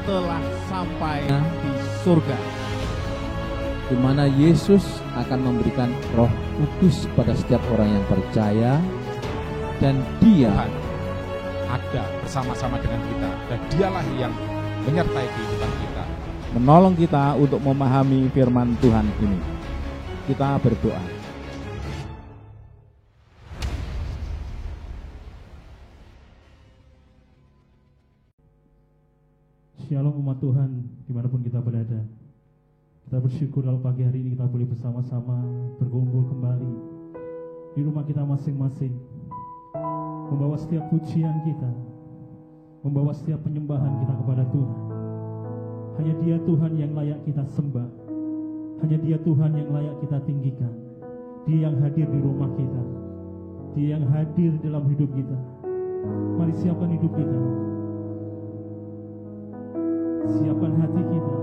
telah sampai di surga, di mana Yesus akan memberikan Roh Kudus pada setiap orang yang percaya, dan Dia Tuhan ada bersama-sama dengan kita, dan Dialah yang menyertai kehidupan kita, menolong kita untuk memahami firman Tuhan ini. Kita berdoa. Shalom umat Tuhan, dimanapun kita berada. Kita bersyukur kalau pagi hari ini kita boleh bersama-sama berkumpul kembali di rumah kita masing-masing, membawa setiap pujian kita, membawa setiap penyembahan kita kepada Tuhan. Hanya Dia Tuhan yang layak kita sembah, hanya Dia Tuhan yang layak kita tinggikan. Dia yang hadir di rumah kita, Dia yang hadir dalam hidup kita. Mari siapkan hidup kita, siapkan hati kita,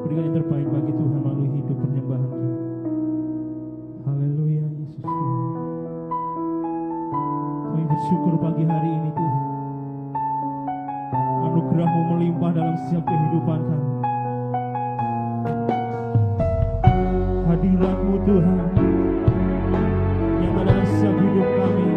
berikan yang terbaik bagi Tuhan melalui hidup penyembahan kita. Haleluya Yesus. Kami bersyukur pagi hari ini Tuhan, anugerah-Mu melimpah dalam setiap kehidupan kami. Hadirat-Mu Tuhan nyata dalam setiap hidup kami.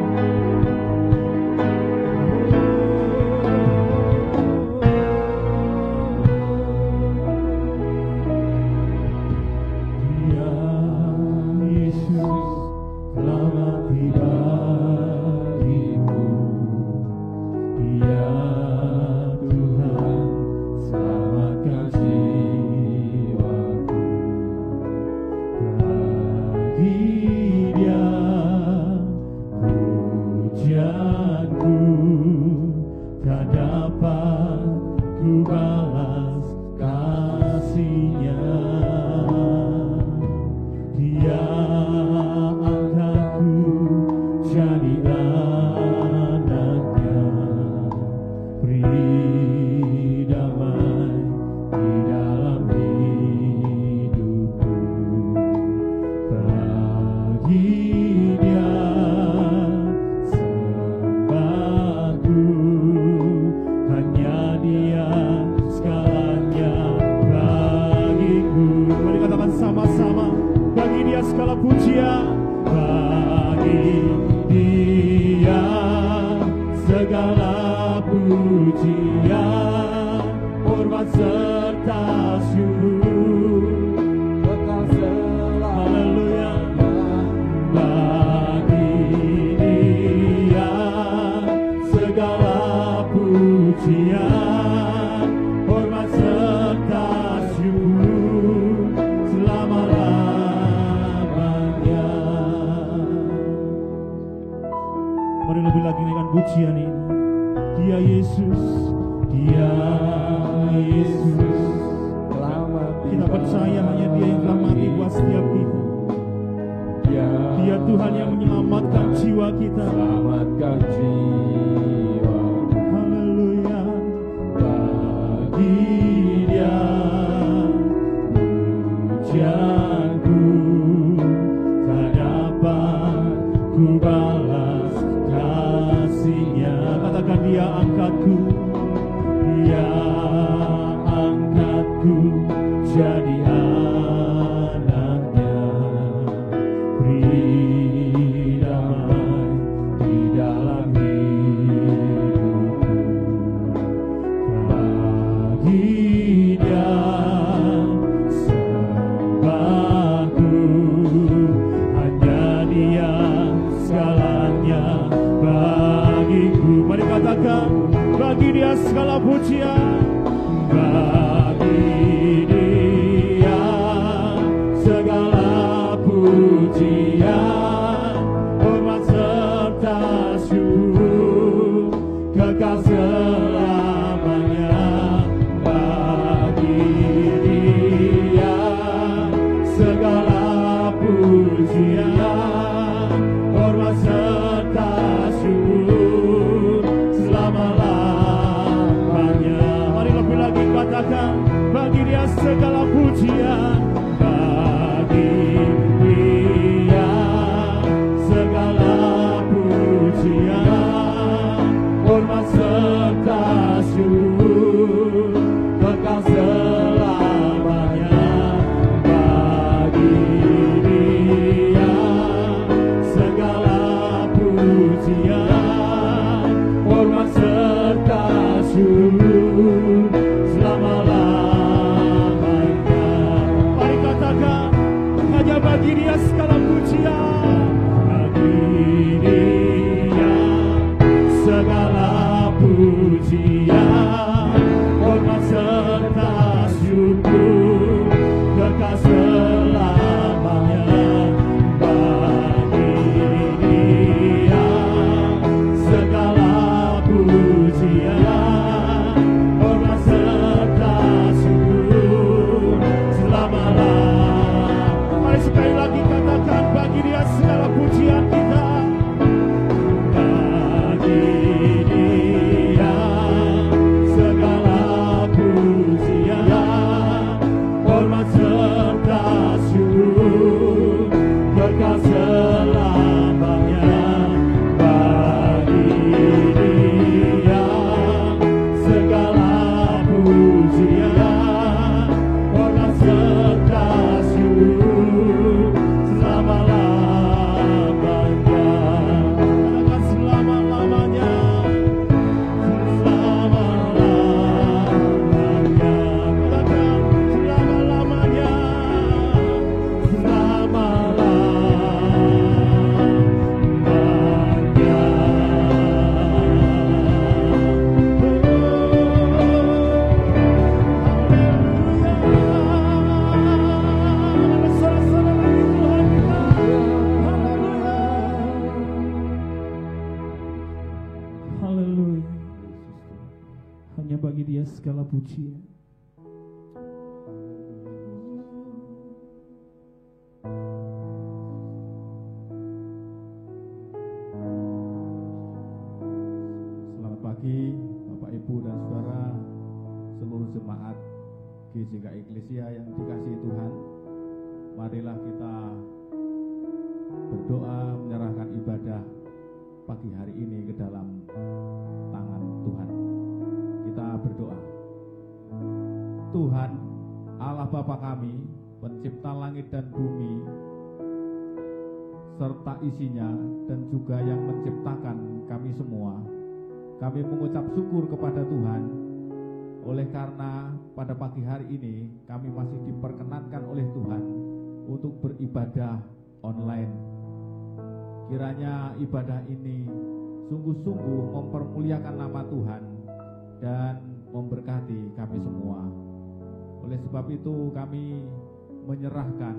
Hormat serta syukur hidupku, kekal selamanya bagi Dia segala pujian, hormat serta syukur selama-lamanya. Mari sekali lagi katakan, bagi Dia segala pujian kita, bagi Dia segala pujian, hormat serta syukur kekal selamanya bagi Dia segala pujian, hormat serta syukur selama-lamanya. Katakan selama-lamanya, selama-lamanya. Katakan selama-lamanya, haleluya. Hanya bagi Dia segala pujian. Selamat pagi Bapak Ibu dan Saudara, seluruh jemaat GJK Eklesia yang dikasihi Tuhan. Marilah kita berdoa menyerahkan ibadah pagi hari ini ke dalam tangan Tuhan. Kita berdoa. Tuhan Allah Bapa kami, pencipta langit dan bumi serta isinya, dan juga yang menciptakan kami semua, kami mengucap syukur kepada Tuhan oleh karena pada pagi hari ini kami masih diperkenankan oleh Tuhan untuk beribadah online. Kiranya ibadah ini sungguh-sungguh mempermuliakan nama Tuhan dan memberkati kami semua. Oleh sebab itu kami menyerahkan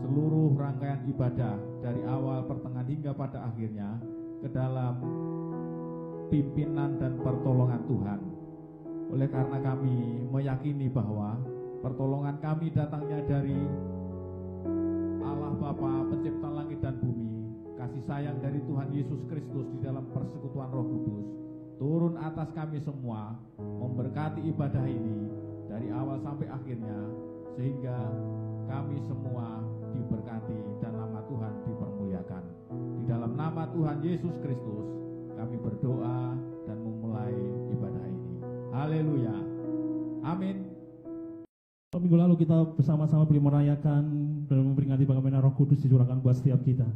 seluruh rangkaian ibadah dari awal, pertengahan hingga pada akhirnya ke dalam pimpinan dan pertolongan Tuhan. Oleh karena kami meyakini bahwa pertolongan kami datangnya dari Allah Bapa, pencipta langit dan bumi. Kasih sayang dari Tuhan Yesus Kristus di dalam persekutuan Roh Kudus turun atas kami semua, memberkati ibadah ini dari awal sampai akhirnya, sehingga kami semua diberkati dan nama Tuhan dipermuliakan. Di dalam nama Tuhan Yesus Kristus kami berdoa dan memulai ibadah ini. Haleluya. Amin. Minggu lalu kita bersama-sama boleh merayakan dan memperingati bagaimana Roh Kudus dicurahkan buat setiap kita.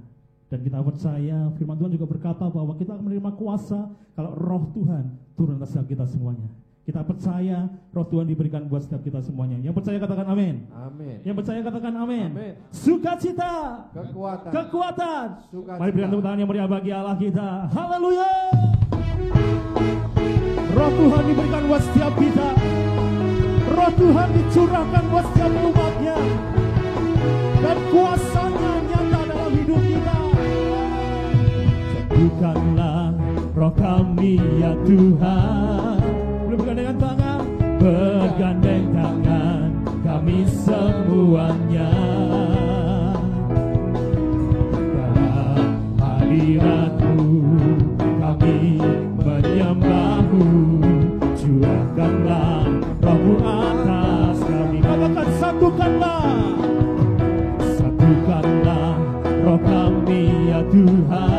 Dan kita percaya firman Tuhan juga berkata bahwa kita akan menerima kuasa kalau Roh Tuhan turun atas setiap kita semuanya. Kita percaya Roh Tuhan diberikan buat setiap kita semuanya. Yang percaya katakan amin. Amin. Yang percaya katakan amin. Amin. Sukacita, kekuatan. Mari berikan tepuk tangan yang meriah bagi Allah kita. Haleluya. Roh Tuhan diberikan buat setiap kita. Roh Tuhan dicurahkan buat setiap umatnya, dan kuasanya nyata dalam hidup kita. Satukanlah roh kami ya Tuhan. Boleh bergandeng tangan, bergandeng tangan kami semuanya dalam hadirat-Mu. Kami menyembah-Mu, curahkanlah Roh-Mu atas kami. Katakan satukanlah roh kami ya Tuhan.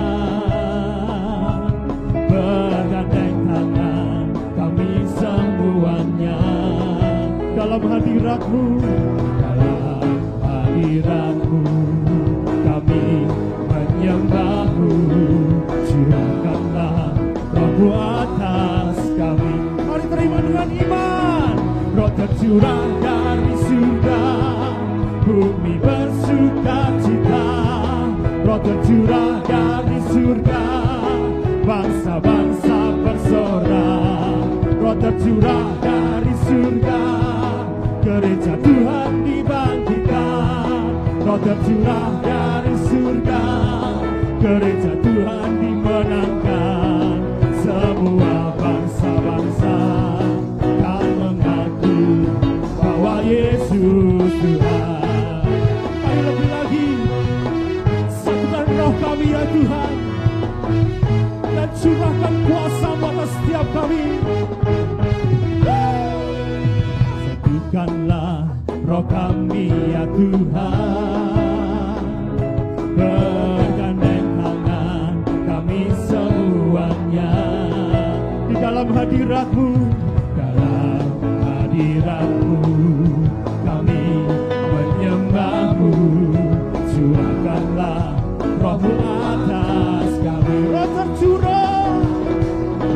Bergandeng tangan kami semuanya dalam hadirat-Mu, kami menyembah-Mu, curahkanlah Roh-Mu atas kami. Mari terima dengan iman. Roh tercurah dari surga, bumi bersukacita. Roh tercurah dari surga, bangsa-bangsa bersorak. Roh tercurah dari surga, gereja Tuhan dibangkitkan, Roh tercurah dari surga, gereja Tuhan dimenangkan, semua bangsa-bangsa kan mengaku bahwa Yesus Tuhan. Mari lebih lagi, satukan roh kami ya Tuhan, dan curahkan kuasa atas setiap kami. Satukanlah roh kami ya Tuhan, bergandeng tangan kami semuanya di dalam hadirat-Mu, dalam hadirat-Mu kami menyembah-Mu. Curahkanlah roh-Mu atas kami.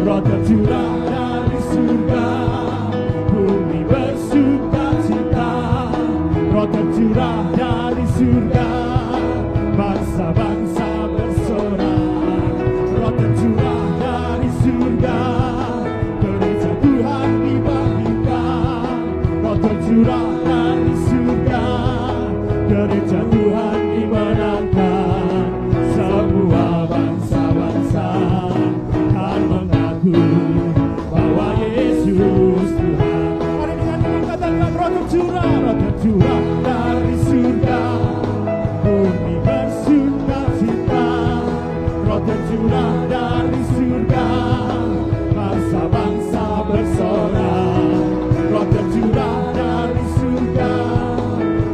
Roh tercurah dari surga, bumi bersukacita. Roh tercurah dari surga, bangsa-bangsa bersorak. Roh tercurah dari surga, gereja Tuhan dibangkitkan. Roh tercurah dari surga, gereja Tuhan dimenangkan, semua bangsa-bangsa kan mengaku bahwa Yesus Tuhan. Mari dengan katakan roh tercurah dari surga, bumi bersukacita. Roh tercurah dari surga, bangsa-bangsa bersorak. Roh tercurah dari surga,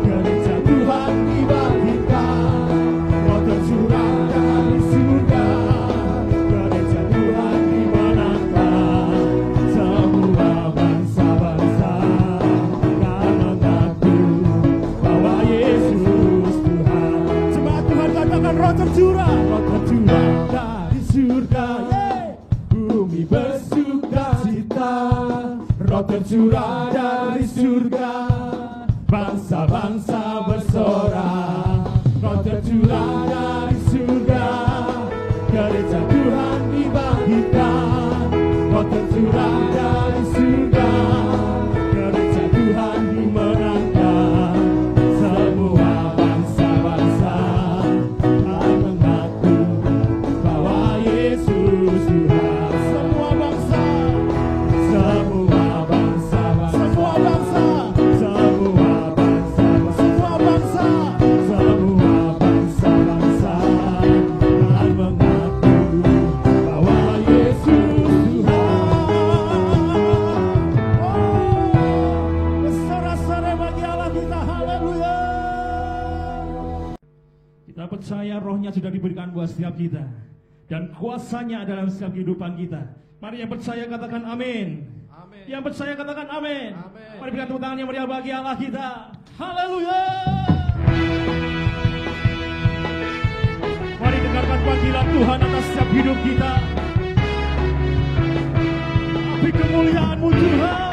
gereja Tuhan dibangkitkan. Roh tercurah dari surga, gereja Tuhan dimenangkan, semua bangsa-bangsa kan mengaku bahwa Yesus Tuhan. Jemaat Tuhan katakan roh tercurah dari surga, bumi bersukacita. Roh tercurah dari surga, bangsa-bangsa bersorak. Roh tercurah dari surga, gereja Tuhan dibangkitkan. Roh tercurah dari surga, gereja Tuhan dimenangkan, semua bangsa-bangsa kan mengaku bahwa Yesus Tuhan. Semua bangsa, semua bangsa, semua bangsa, semua bangsa, semua bangsa, semua bangsa-bangsa kan mengaku bahwa Yesus Tuhan. Bersorak-sorai bagi Allah kita, haleluya. Kita percaya rohnya sudah diberikan buat setiap kita, dan kuasanya dalam setiap kehidupan kita. Mari yang percaya katakan amin. Amin. Yang percaya katakan amin. Amin. Mari berikan tepuk tangan yang meriah bagi Allah kita. Haleluya. Mari dengarkan panggilan Tuhan atas setiap hidup kita. Api kemuliaan-Mu Tuhan.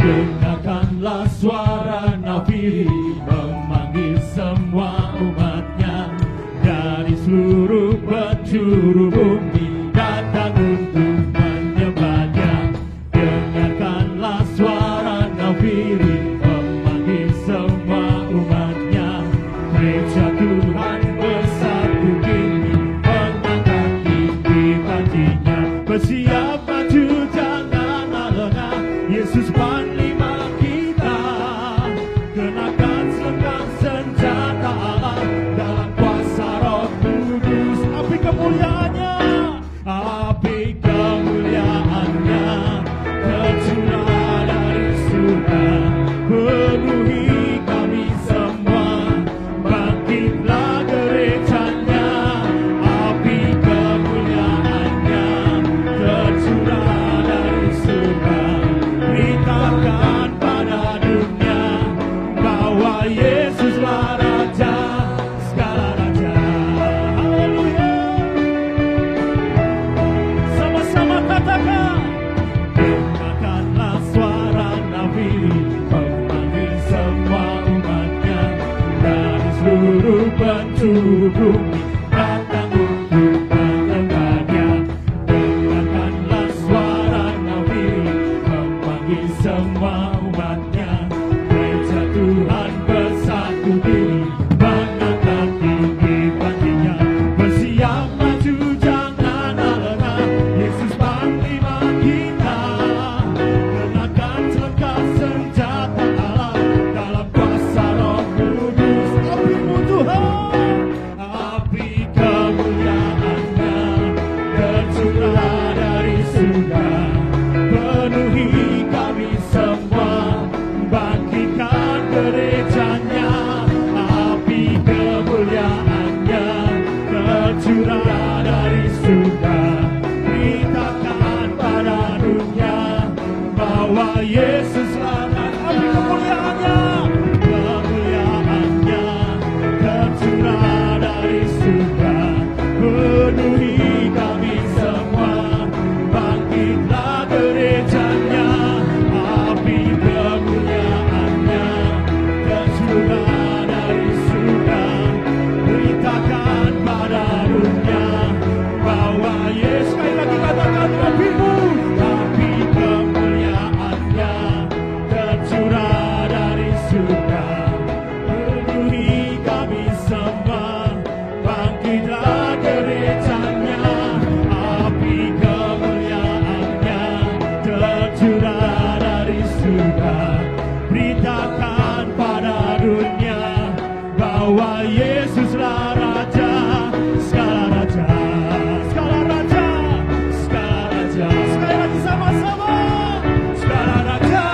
Dengarkanlah suara nafiri memanggil semua umatnya dari seluruh penjuru bumi datang untuk menyembahnya. Dengarkanlah suara nafiri memanggil semua umatnya, gereja Tuhan bersatu kini mengangkat gigi bajinya, bersiap maju jangan lengah. Yesus panglima kita, kenakan selengkap senjata Allah dalam kuasa Roh Kudus. Api kemuliaannya, api kemuliaannya tercurah dari surga, penuhi kami semua. Bangkitlah gerejanya, api kemuliaannya tercurah dari surga. Berita semua umatnya, gereja Tuhan bersatu diri, mengangkat tinggi bangkitnya, bersiap maju jangan lengah, Yesus panglima kita, kenakan celaka senjata Allah, dalam kuasa Roh Kudus, apimu Tuhan, api kemuliaan-Nya tercurah dari surga, penuhi kami semua, bangkitkan gerejanya, api kemuliaan-Nya tercurah dari surga, beritakan pada dunia bahwa Yesuslah api kemuliaan-Nya, kemuliaan-Nya tercurah dari surga, penuhi kami semua, bangkitlah gerejanya, api kemuliaan-Nya tercurah dari surga, beritakan pada dunia bahwa Yesus, sekali lagi katakan apimu, api kemuliaan-Nya tercurah dari surga, penuhi kami semua, bangkitlah gerejanya, api kemuliaan-Nya tercurah dari surga, beritakan pada dunia bahwa Yesuslah Raja, segala raja, segala raja, segala raja, sekali lagi sama-sama, segala raja,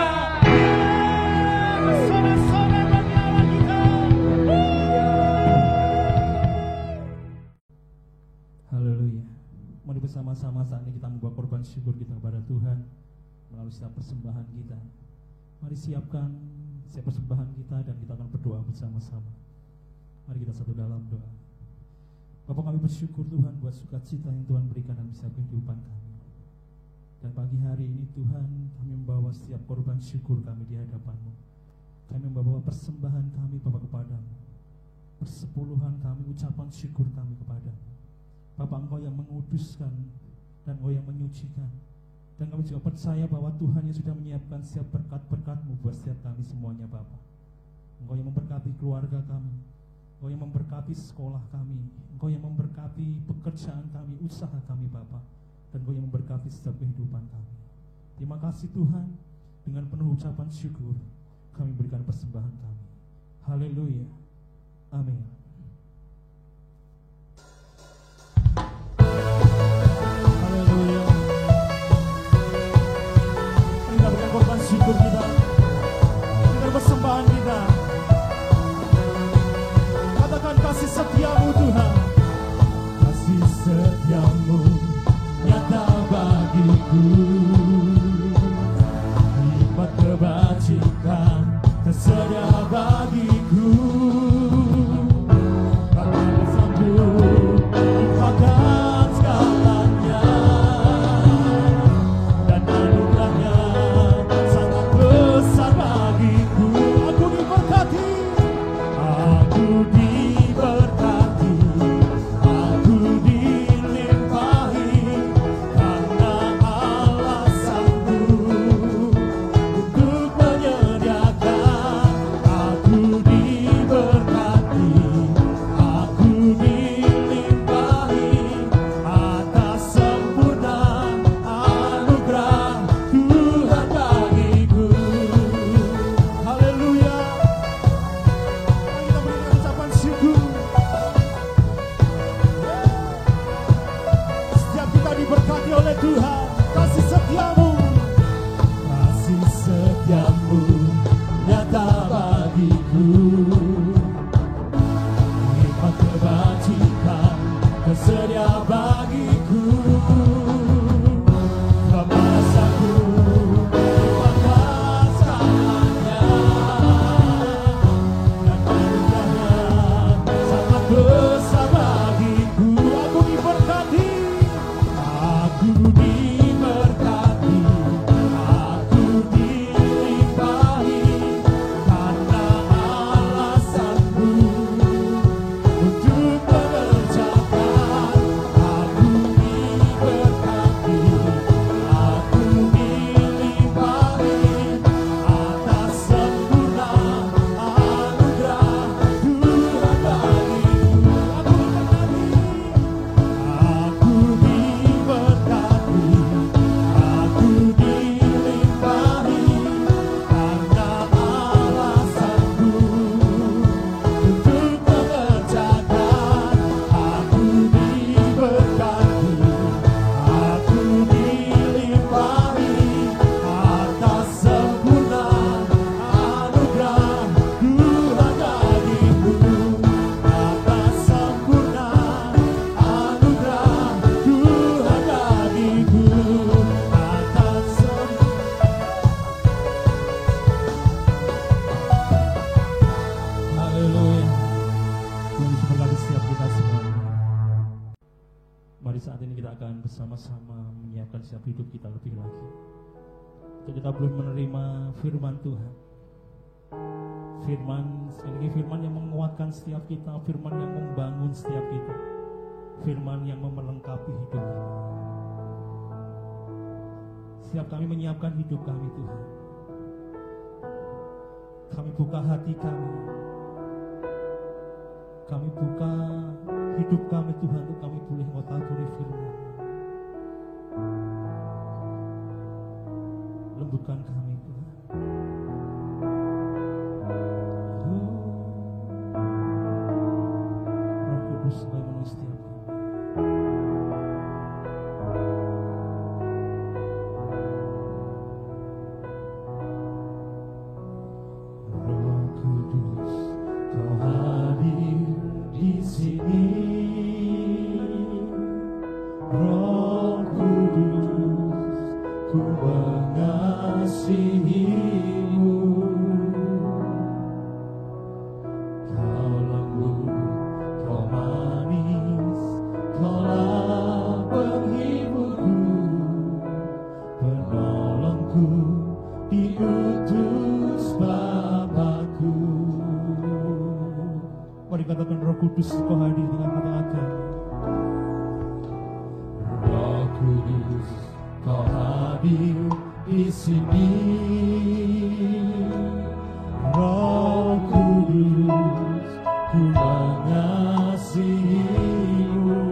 sore-sore bagi Allah kita. Haleluya. Mari bersama-sama saat ini kita membawa korban syukur kita kepada Tuhan melalui setiap persembahan kita. Mari siapkan setiap persembahan kita dan kita akan berdoa bersama-sama. Mari kita satu dalam doa. Bapa, kami bersyukur Tuhan buat sukacita yang Tuhan berikan dalam setiap kehidupan kami. Dan pagi hari ini Tuhan, kami membawa setiap korban syukur kami di hadapan-Mu. Kami membawa persembahan kami Bapa kepadamu, persepuluhan kami, ucapan syukur kami kepadamu. Bapa, Engkau yang menguduskan dan Engkau yang menyucikan. Dan kami juga percaya bahwa Tuhan yang sudah menyiapkan setiap berkat-berkat-Mu buat setiap kami semuanya Bapa. Engkau yang memberkati keluarga kami, Engkau yang memberkati sekolah kami, Engkau yang memberkati pekerjaan kami, usaha kami Bapa, dan Engkau yang memberkati setiap kehidupan kami. Terima kasih Tuhan, dengan penuh ucapan syukur kami berikan persembahan kami. Haleluya. Amin. Haleluya. Kita berikan korban syukur kita, berikan persembahan kita. Katakan kasih setiamu Tuhan, kasih setiamu nyata bagiku, hikmat kebajikan tersedia bagiku. Karena bersambut lupakan segalanya, dan anugerahnya sangat besar bagiku. Aku diberkati, aku diberkati, aku dilimpahi, karena Allah sanggup untuk menyediakan. Aku diberkati, aku dilimpahi, atas sempurna anugerah Tuhan bagiku. Haleluya. Mari kita berikan ucapan syukur. Setiap kita diberkati oleh Tuhan, kasih setiamu, kasih setiamu nyata bagiku, hikmat kebajikan tersedia bagiku. Kemarasanku lupakan segalanya, dan anugerahnya sangat besar bagiku. Aku diberkati, aku diberkati, aku pagi. Untuk kita boleh menerima firman Tuhan. Firman, sekali lagi firman yang menguatkan setiap kita, firman yang membangun setiap kita, firman yang melengkapi hidup kita. Siap kami menyiapkan hidup kami Tuhan. Kami buka hati kami. Kami buka hidup kami Tuhan untuk kami boleh mengetahui firman. Lembutkan kami Tuhan. Roh Kudus memenuhi setiap kami. Roh Kudus, Kau hadir di sini. Roh Kudus, ku mengasihi-Mu. Kau lembut, Kau manis, Kaulah penghiburku, penolongku, diutus Bapakku. Mari katakan, Roh Kudus, Kau hadir di tengah-tengah kami. Roh Kudus, Kau hadir di sini. Roh Kudus, ku mengasihi-Mu.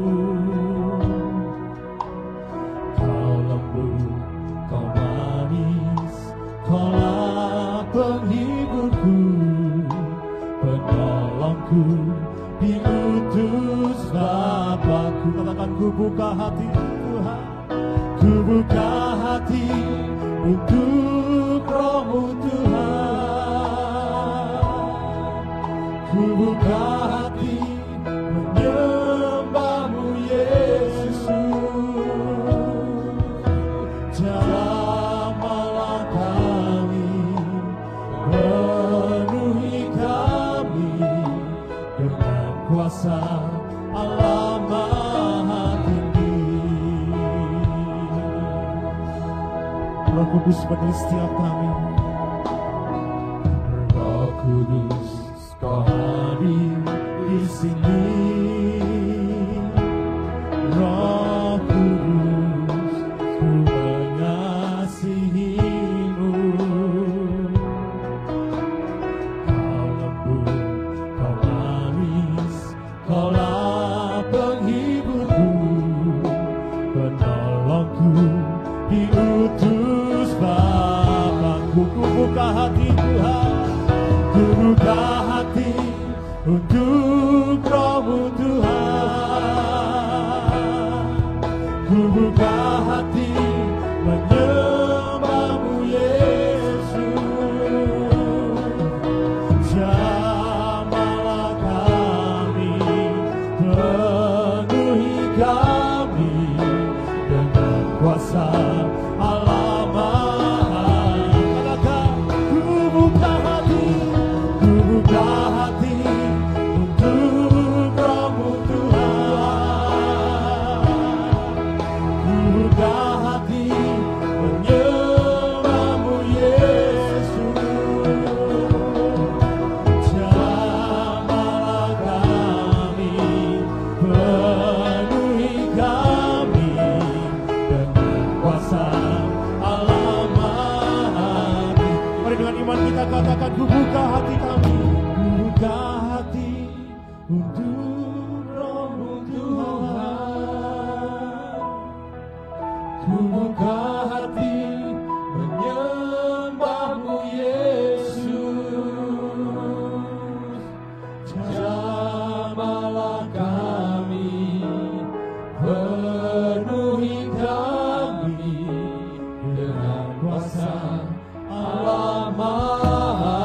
Kau lembut, Kau manis, Kaulah penghiburku, penolongku, diutus Bapakku. Katakan, ku buka hati Tuhan. Ku buka hati untuk Roh-Mu Tuhan. Ku buka hati menyembah-Mu Yesus. Jamahlah kami, penuhi kami dengan kuasa Allah Maha Tinggi. Roh Kudus penuhi setiap kami. Roh Kudus, Kau hadir di sini. Roh Kudus, ku mengasihi-Mu. Kau lembut, Kau manis, Kaulah penghiburku, penolongku, diutus Bapakku. Ku buka hati Tuhan. Ku buka hati untuk Roh-Mu Tuhan. Ku buka hati menyembah-Mu Yesus. Jamahlah kami, penuhi kami dengan kuasa Allah Maha. Katakan, ku buka hati, ku buka hati untuk Roh-Mu Tuhan. Ku buka hati menyembah-Mu Yesus. Jamahlah kami, penuhi kami dengan kuasa Allah Maha Tinggi. Mari dengan iman kita katakan, ku buka hati kami. Ku buka hati untuk Roh-Mu Tuhan. Ku buka hati menyembah-Mu Yesus. Jamahlah kami, penuhi kami dengan kuasa Allah Maha.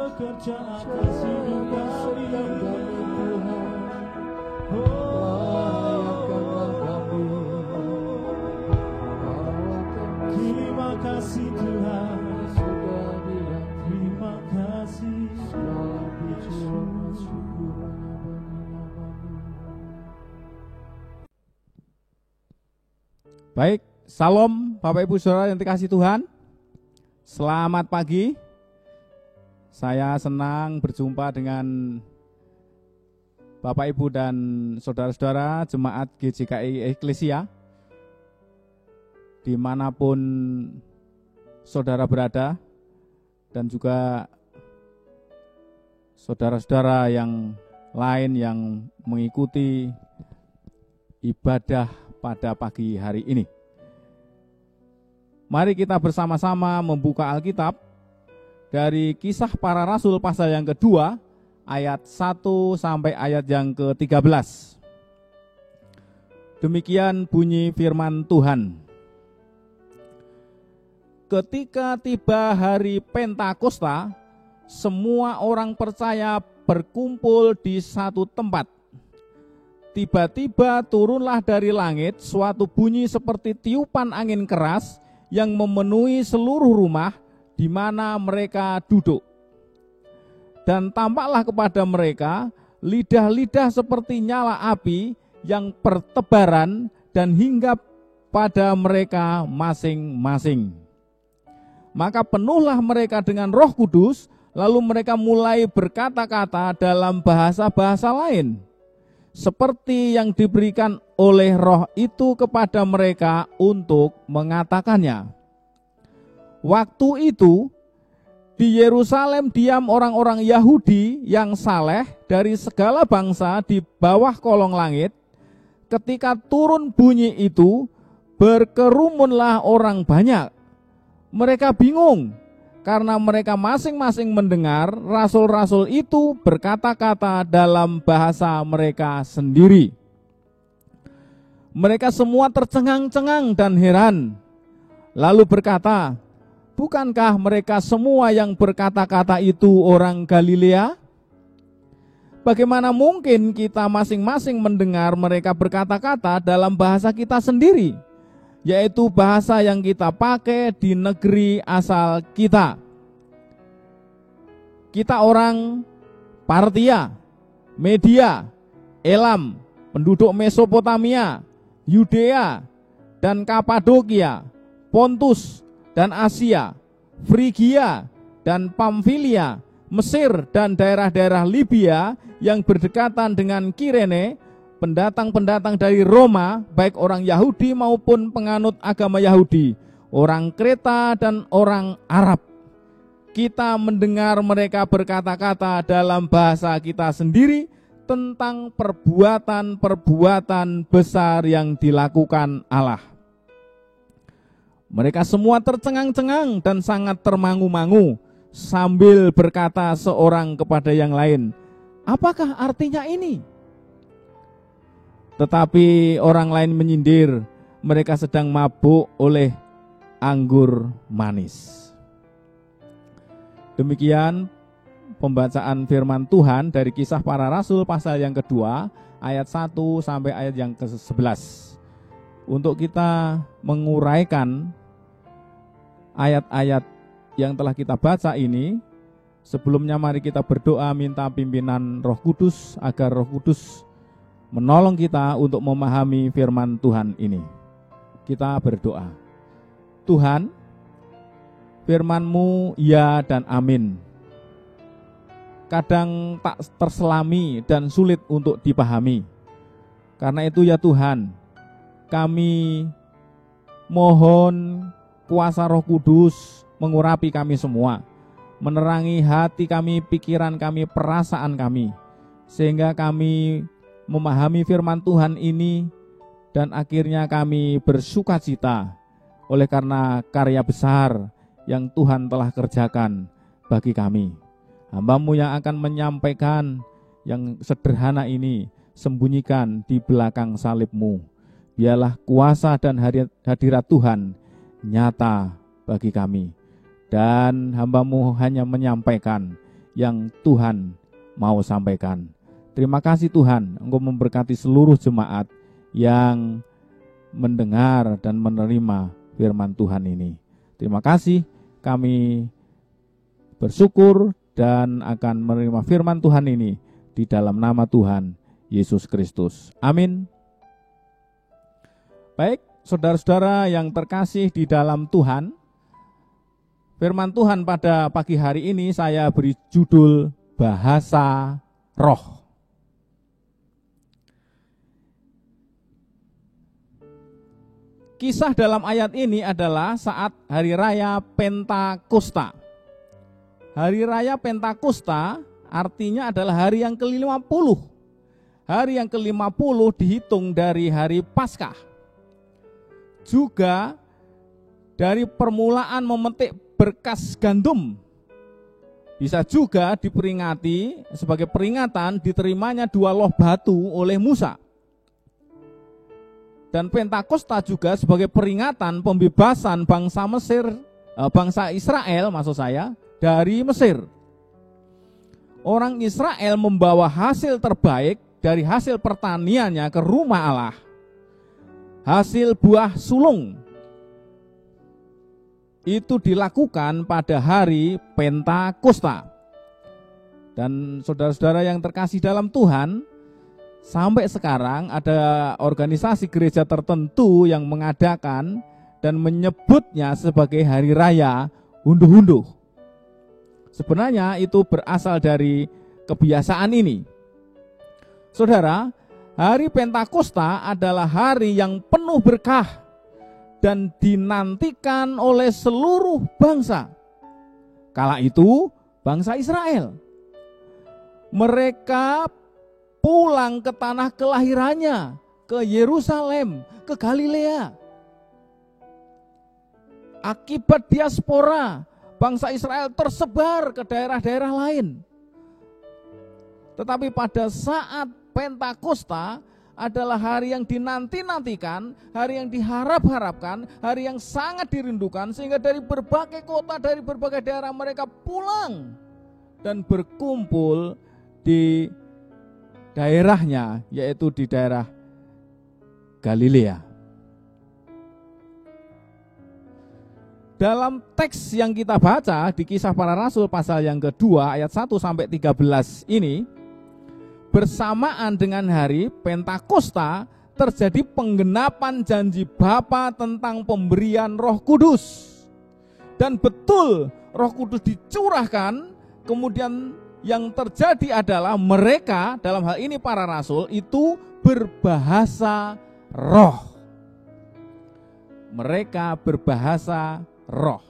pekerjaan kasih kami Tuhan. Layakanlah kami. Terima kasih Tuhan. Terima kasih. Baik, salam Bapak Ibu Saudara yang dikasihi Tuhan. Selamat pagi. Saya senang berjumpa dengan Bapak Ibu dan saudara-saudara jemaat GJKI Eklesia dimanapun saudara berada, dan juga saudara-saudara yang lain yang mengikuti ibadah pada pagi hari ini. Mari kita bersama-sama membuka Alkitab dari Kisah Para Rasul pasal yang kedua, ayat 1 sampai ayat yang ke-13. Demikian bunyi firman Tuhan. Ketika tiba hari Pentakosta, semua orang percaya berkumpul di satu tempat. Tiba-tiba turunlah dari langit suatu bunyi seperti tiupan angin keras yang memenuhi seluruh rumah di mana mereka duduk. Dan tampaklah kepada mereka lidah-lidah seperti nyala api yang bertebaran dan hinggap pada mereka masing-masing. Maka penuhlah mereka dengan Roh Kudus, lalu mereka mulai berkata-kata dalam bahasa-bahasa lain, seperti yang diberikan oleh Roh itu kepada mereka untuk mengatakannya. Waktu itu di Yerusalem diam orang-orang Yahudi yang saleh dari segala bangsa di bawah kolong langit. Ketika turun bunyi itu, berkerumunlah orang banyak. Mereka bingung karena mereka masing-masing mendengar rasul-rasul itu berkata-kata dalam bahasa mereka sendiri. Mereka semua tercengang-cengang dan heran, lalu berkata, bukankah mereka semua yang berkata-kata itu orang Galilea? Bagaimana mungkin kita masing-masing mendengar mereka berkata-kata dalam bahasa kita sendiri, yaitu bahasa yang kita pakai di negeri asal kita? Kita orang Partia, Media, Elam, penduduk Mesopotamia, Yudea, dan Kapadokia, Pontus, dan Asia, Frigia, dan Pamfilia, Mesir, dan daerah-daerah Libya yang berdekatan dengan Kirene, pendatang-pendatang dari Roma, baik orang Yahudi maupun penganut agama Yahudi, orang Kreta dan orang Arab. Kita mendengar mereka berkata-kata dalam bahasa kita sendiri tentang perbuatan-perbuatan besar yang dilakukan Allah. Mereka semua tercengang-cengang dan sangat termangu-mangu sambil berkata seorang kepada yang lain, apakah artinya ini? Tetapi orang lain menyindir, mereka sedang mabuk oleh anggur manis. Demikian pembacaan firman Tuhan dari Kisah Para Rasul pasal yang kedua, ayat 1 sampai ayat yang ke-11. Untuk kita menguraikan ayat-ayat yang telah kita baca ini, sebelumnya mari kita berdoa minta pimpinan Roh Kudus agar Roh Kudus menolong kita untuk memahami firman Tuhan ini. Kita berdoa. Tuhan, firman-Mu ya dan amin. Kadang tak terselami dan sulit untuk dipahami. Karena itu ya Tuhan, kami mohon kuasa Roh Kudus mengurapi kami semua, menerangi hati kami, pikiran kami, perasaan kami, sehingga kami memahami firman Tuhan ini dan akhirnya kami bersukacita oleh karena karya besar yang Tuhan telah kerjakan bagi kami. Hamba-Mu yang akan menyampaikan yang sederhana ini, sembunyikan di belakang salib-Mu. Biarlah kuasa dan hadirat Tuhan nyata bagi kami. Dan hamba-Mu hanya menyampaikan yang Tuhan mau sampaikan. Terima kasih Tuhan, Engkau memberkati seluruh jemaat yang mendengar dan menerima firman Tuhan ini. Terima kasih, kami bersyukur dan akan menerima firman Tuhan ini di dalam nama Tuhan Yesus Kristus. Amin. Baik, saudara-saudara yang terkasih di dalam Tuhan, firman Tuhan pada pagi hari ini saya beri judul Bahasa Roh. Kisah dalam ayat ini adalah saat hari raya Pentakosta. Hari raya Pentakosta artinya adalah hari yang ke-50. Hari yang ke-50 dihitung dari hari Paskah. Juga dari permulaan memetik berkas gandum. Bisa juga diperingati sebagai peringatan diterimanya 2 loh batu oleh Musa. Dan Pentakosta juga sebagai peringatan pembebasan bangsa Israel dari Mesir. Orang Israel membawa hasil terbaik dari hasil pertaniannya ke rumah Allah. Hasil buah sulung. Itu dilakukan pada hari Pentakosta. Dan saudara-saudara yang terkasih dalam Tuhan, sampai sekarang ada organisasi gereja tertentu yang mengadakan dan menyebutnya sebagai hari raya unduh-unduh. Sebenarnya itu berasal dari kebiasaan ini. Saudara, hari Pentakosta adalah hari yang penuh berkah dan dinantikan oleh seluruh bangsa. Kala itu bangsa Israel. Mereka pulang ke tanah kelahirannya, ke Yerusalem, ke Galilea. Akibat diaspora, bangsa Israel tersebar ke daerah-daerah lain. Tetapi pada saat Pentakosta adalah hari yang dinanti-nantikan, hari yang diharap-harapkan, hari yang sangat dirindukan, sehingga dari berbagai kota, dari berbagai daerah mereka pulang dan berkumpul di daerahnya, yaitu di daerah Galilea. Dalam teks yang kita baca di Kisah Para Rasul pasal yang kedua ayat 1 sampai 13 ini, bersamaan dengan hari Pentakosta terjadi penggenapan janji Bapa tentang pemberian Roh Kudus. Dan betul Roh Kudus dicurahkan, kemudian yang terjadi adalah mereka, dalam hal ini para rasul, itu berbahasa roh. Mereka berbahasa roh.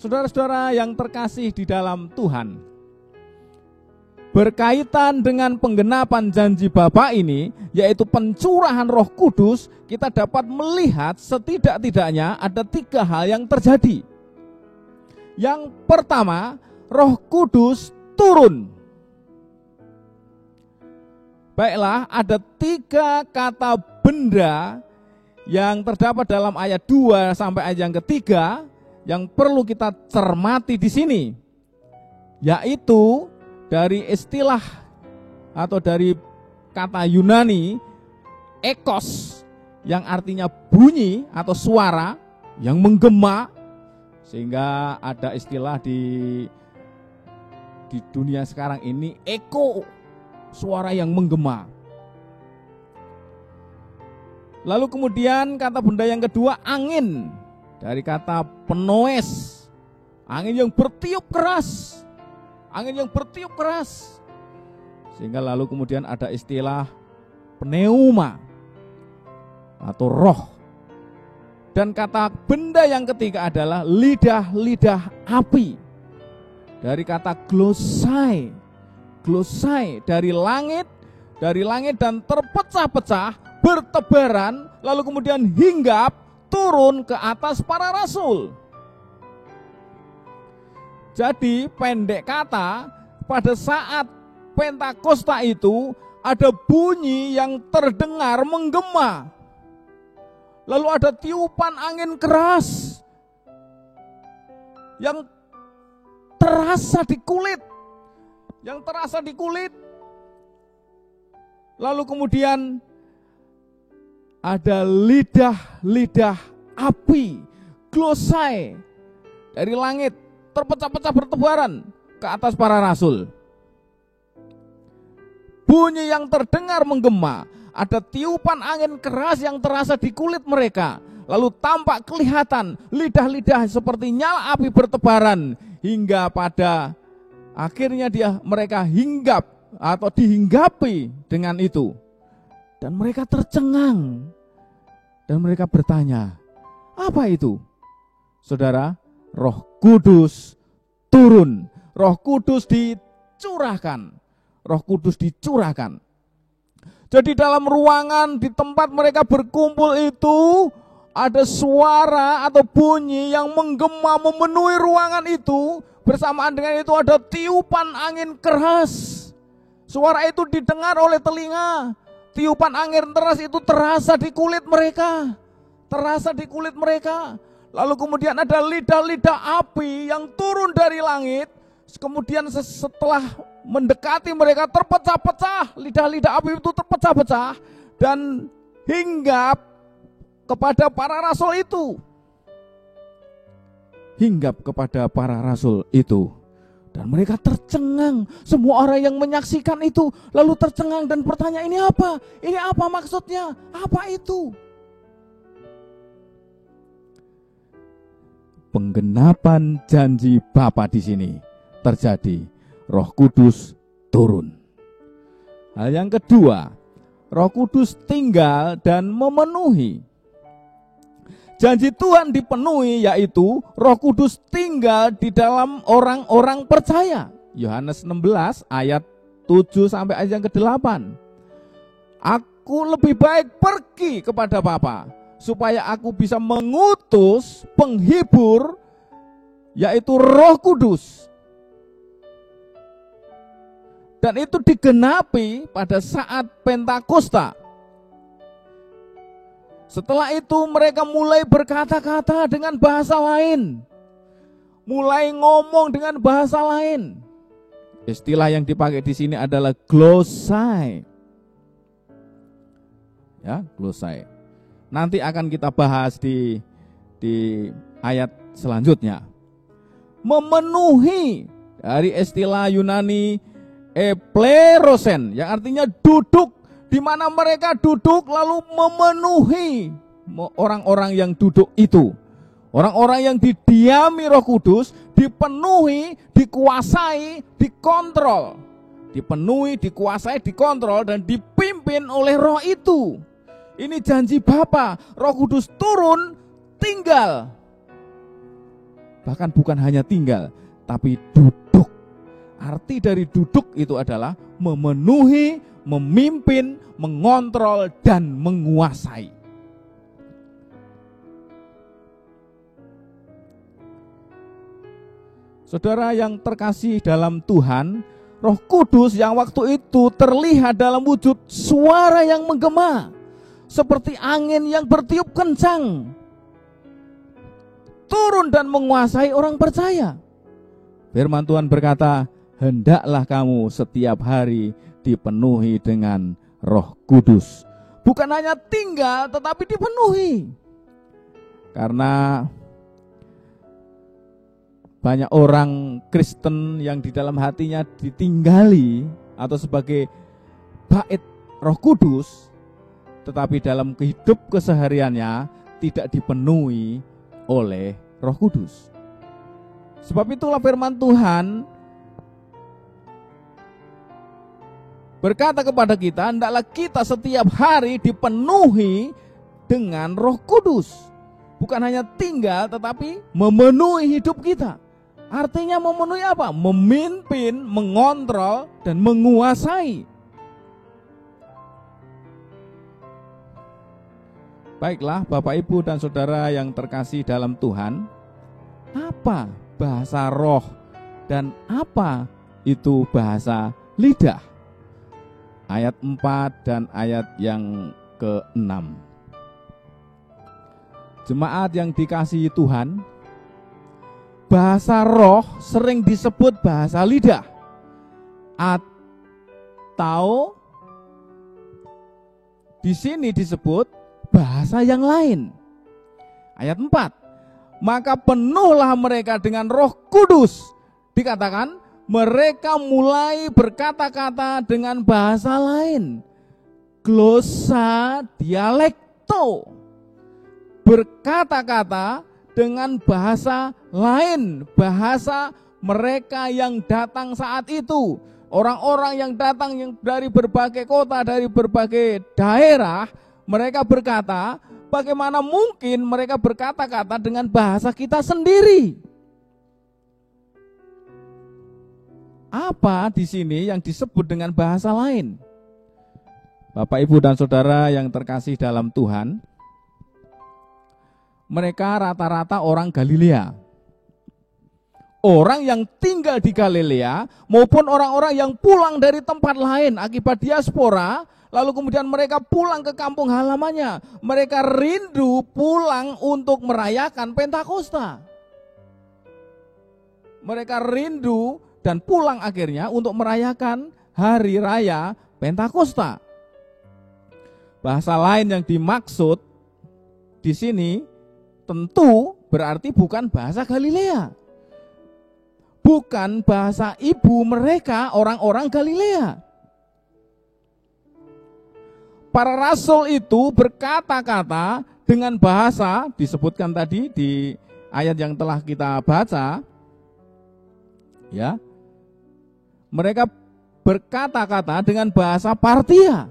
Saudara-saudara yang terkasih di dalam Tuhan, berkaitan dengan penggenapan janji Bapa ini, yaitu pencurahan Roh Kudus, kita dapat melihat setidak-tidaknya ada 3 hal yang terjadi. Yang pertama, Roh Kudus turun. Baiklah, ada 3 kata benda yang terdapat dalam ayat 2 sampai ayat yang ketiga yang perlu kita cermati di sini, yaitu dari istilah atau dari kata Yunani ekos yang artinya bunyi atau suara yang menggema, sehingga ada istilah di dunia sekarang ini eko, suara yang menggema. Lalu kemudian kata benda yang kedua angin, dari kata penoes, angin yang bertiup keras. Angin yang bertiup keras. Sehingga lalu kemudian ada istilah pneuma atau roh. Dan kata benda yang ketiga adalah lidah-lidah api. Dari kata glosai. Glosai dari langit dan terpecah-pecah, bertebaran, lalu kemudian hinggap turun ke atas para rasul. Jadi pendek kata, pada saat Pentakosta itu ada bunyi yang terdengar menggema. Lalu ada tiupan angin keras yang terasa di kulit, yang terasa di kulit. Lalu kemudian ada lidah-lidah api, glosai dari langit, terpecah-pecah bertebaran ke atas para rasul. Bunyi yang terdengar menggema, ada tiupan angin keras yang terasa di kulit mereka. Lalu tampak kelihatan lidah-lidah seperti nyala api bertebaran, hingga pada akhirnya mereka hinggap atau dihinggapi dengan itu. Dan mereka tercengang. Dan mereka bertanya, apa itu? Saudara, Roh Kudus turun. Roh Kudus dicurahkan. Roh Kudus dicurahkan. Jadi dalam ruangan di tempat mereka berkumpul itu, ada suara atau bunyi yang menggema memenuhi ruangan itu. Bersamaan dengan itu ada tiupan angin keras. Suara itu didengar oleh telinga. Tiupan angin keras itu terasa di kulit mereka. Terasa di kulit mereka. Lalu kemudian ada lidah-lidah api yang turun dari langit. Kemudian setelah mendekati mereka terpecah-pecah. Lidah-lidah api itu terpecah-pecah. Dan hinggap kepada para rasul itu. Hinggap kepada para rasul itu. Dan mereka tercengang. Semua orang yang menyaksikan itu lalu tercengang dan bertanya, ini apa? Ini apa maksudnya? Apa itu? Penggenapan janji Bapa di sini terjadi. Roh Kudus turun. Hal yang kedua, Roh Kudus tinggal dan memenuhi. Janji Tuhan dipenuhi, yaitu Roh Kudus tinggal di dalam orang-orang percaya. Yohanes 16 ayat 7 sampai ayat yang ke-8. Aku lebih baik pergi kepada Bapa, supaya aku bisa mengutus penghibur, yaitu Roh Kudus. Dan itu digenapi pada saat Pentakosta. Setelah itu mereka mulai berkata-kata dengan bahasa lain. Mulai ngomong dengan bahasa lain. Istilah yang dipakai di sini adalah glosai. Ya, glosai. Nanti akan kita bahas di ayat selanjutnya. Memenuhi dari istilah Yunani eplerosen, yang artinya duduk. Di mana mereka duduk lalu memenuhi orang-orang yang duduk itu. Orang-orang yang didiami Roh Kudus dipenuhi, dikuasai, dikontrol. Dipenuhi, dikuasai, dikontrol dan dipimpin oleh Roh itu. Ini janji Bapa. Roh Kudus turun, tinggal. Bahkan bukan hanya tinggal, tapi duduk. Arti dari duduk itu adalah memenuhi, memimpin, mengontrol, dan menguasai. Saudara yang terkasih dalam Tuhan, Roh Kudus yang waktu itu terlihat dalam wujud suara yang menggema, seperti angin yang bertiup kencang, turun dan menguasai orang percaya. Firman Tuhan berkata, hendaklah kamu setiap hari dipenuhi dengan Roh Kudus. Bukan hanya tinggal, tetapi dipenuhi. Karena banyak orang Kristen yang di dalam hatinya ditinggali atau sebagai bait Roh Kudus, tetapi dalam hidup kesehariannya tidak dipenuhi oleh Roh Kudus. Sebab itulah firman Tuhan berkata kepada kita, hendaklah kita setiap hari dipenuhi dengan Roh Kudus. Bukan hanya tinggal, tetapi memenuhi hidup kita. Artinya memenuhi apa? Memimpin, mengontrol, dan menguasai. Baiklah Bapak Ibu dan Saudara yang terkasih dalam Tuhan, apa bahasa roh dan apa itu bahasa lidah? Ayat 4 dan ayat yang ke-6. Jemaat yang dikasihi Tuhan, bahasa roh sering disebut bahasa lidah. Atau di sini disebut bahasa yang lain. Ayat 4. Maka penuhlah mereka dengan Roh Kudus. Dikatakan mereka mulai berkata-kata dengan bahasa lain. Glosa dialekto. Berkata-kata dengan bahasa lain, bahasa mereka yang datang saat itu. Orang-orang yang datang yang dari berbagai kota, dari berbagai daerah, mereka berkata, bagaimana mungkin mereka berkata-kata dengan bahasa kita sendiri? Apa di sini yang disebut dengan bahasa lain? Bapak, Ibu, dan Saudara yang terkasih dalam Tuhan, mereka rata-rata orang Galilea. Orang yang tinggal di Galilea maupun orang-orang yang pulang dari tempat lain akibat diaspora, lalu kemudian mereka pulang ke kampung halamannya. Mereka rindu pulang untuk merayakan Pentakosta. Mereka rindu dan pulang akhirnya untuk merayakan hari raya Pentakosta. Bahasa lain yang dimaksud di sini tentu berarti bukan bahasa Galilea. Bukan bahasa ibu mereka, orang-orang Galilea. Para rasul itu berkata-kata dengan bahasa, disebutkan tadi di ayat yang telah kita baca, ya. Mereka berkata-kata dengan bahasa Partia,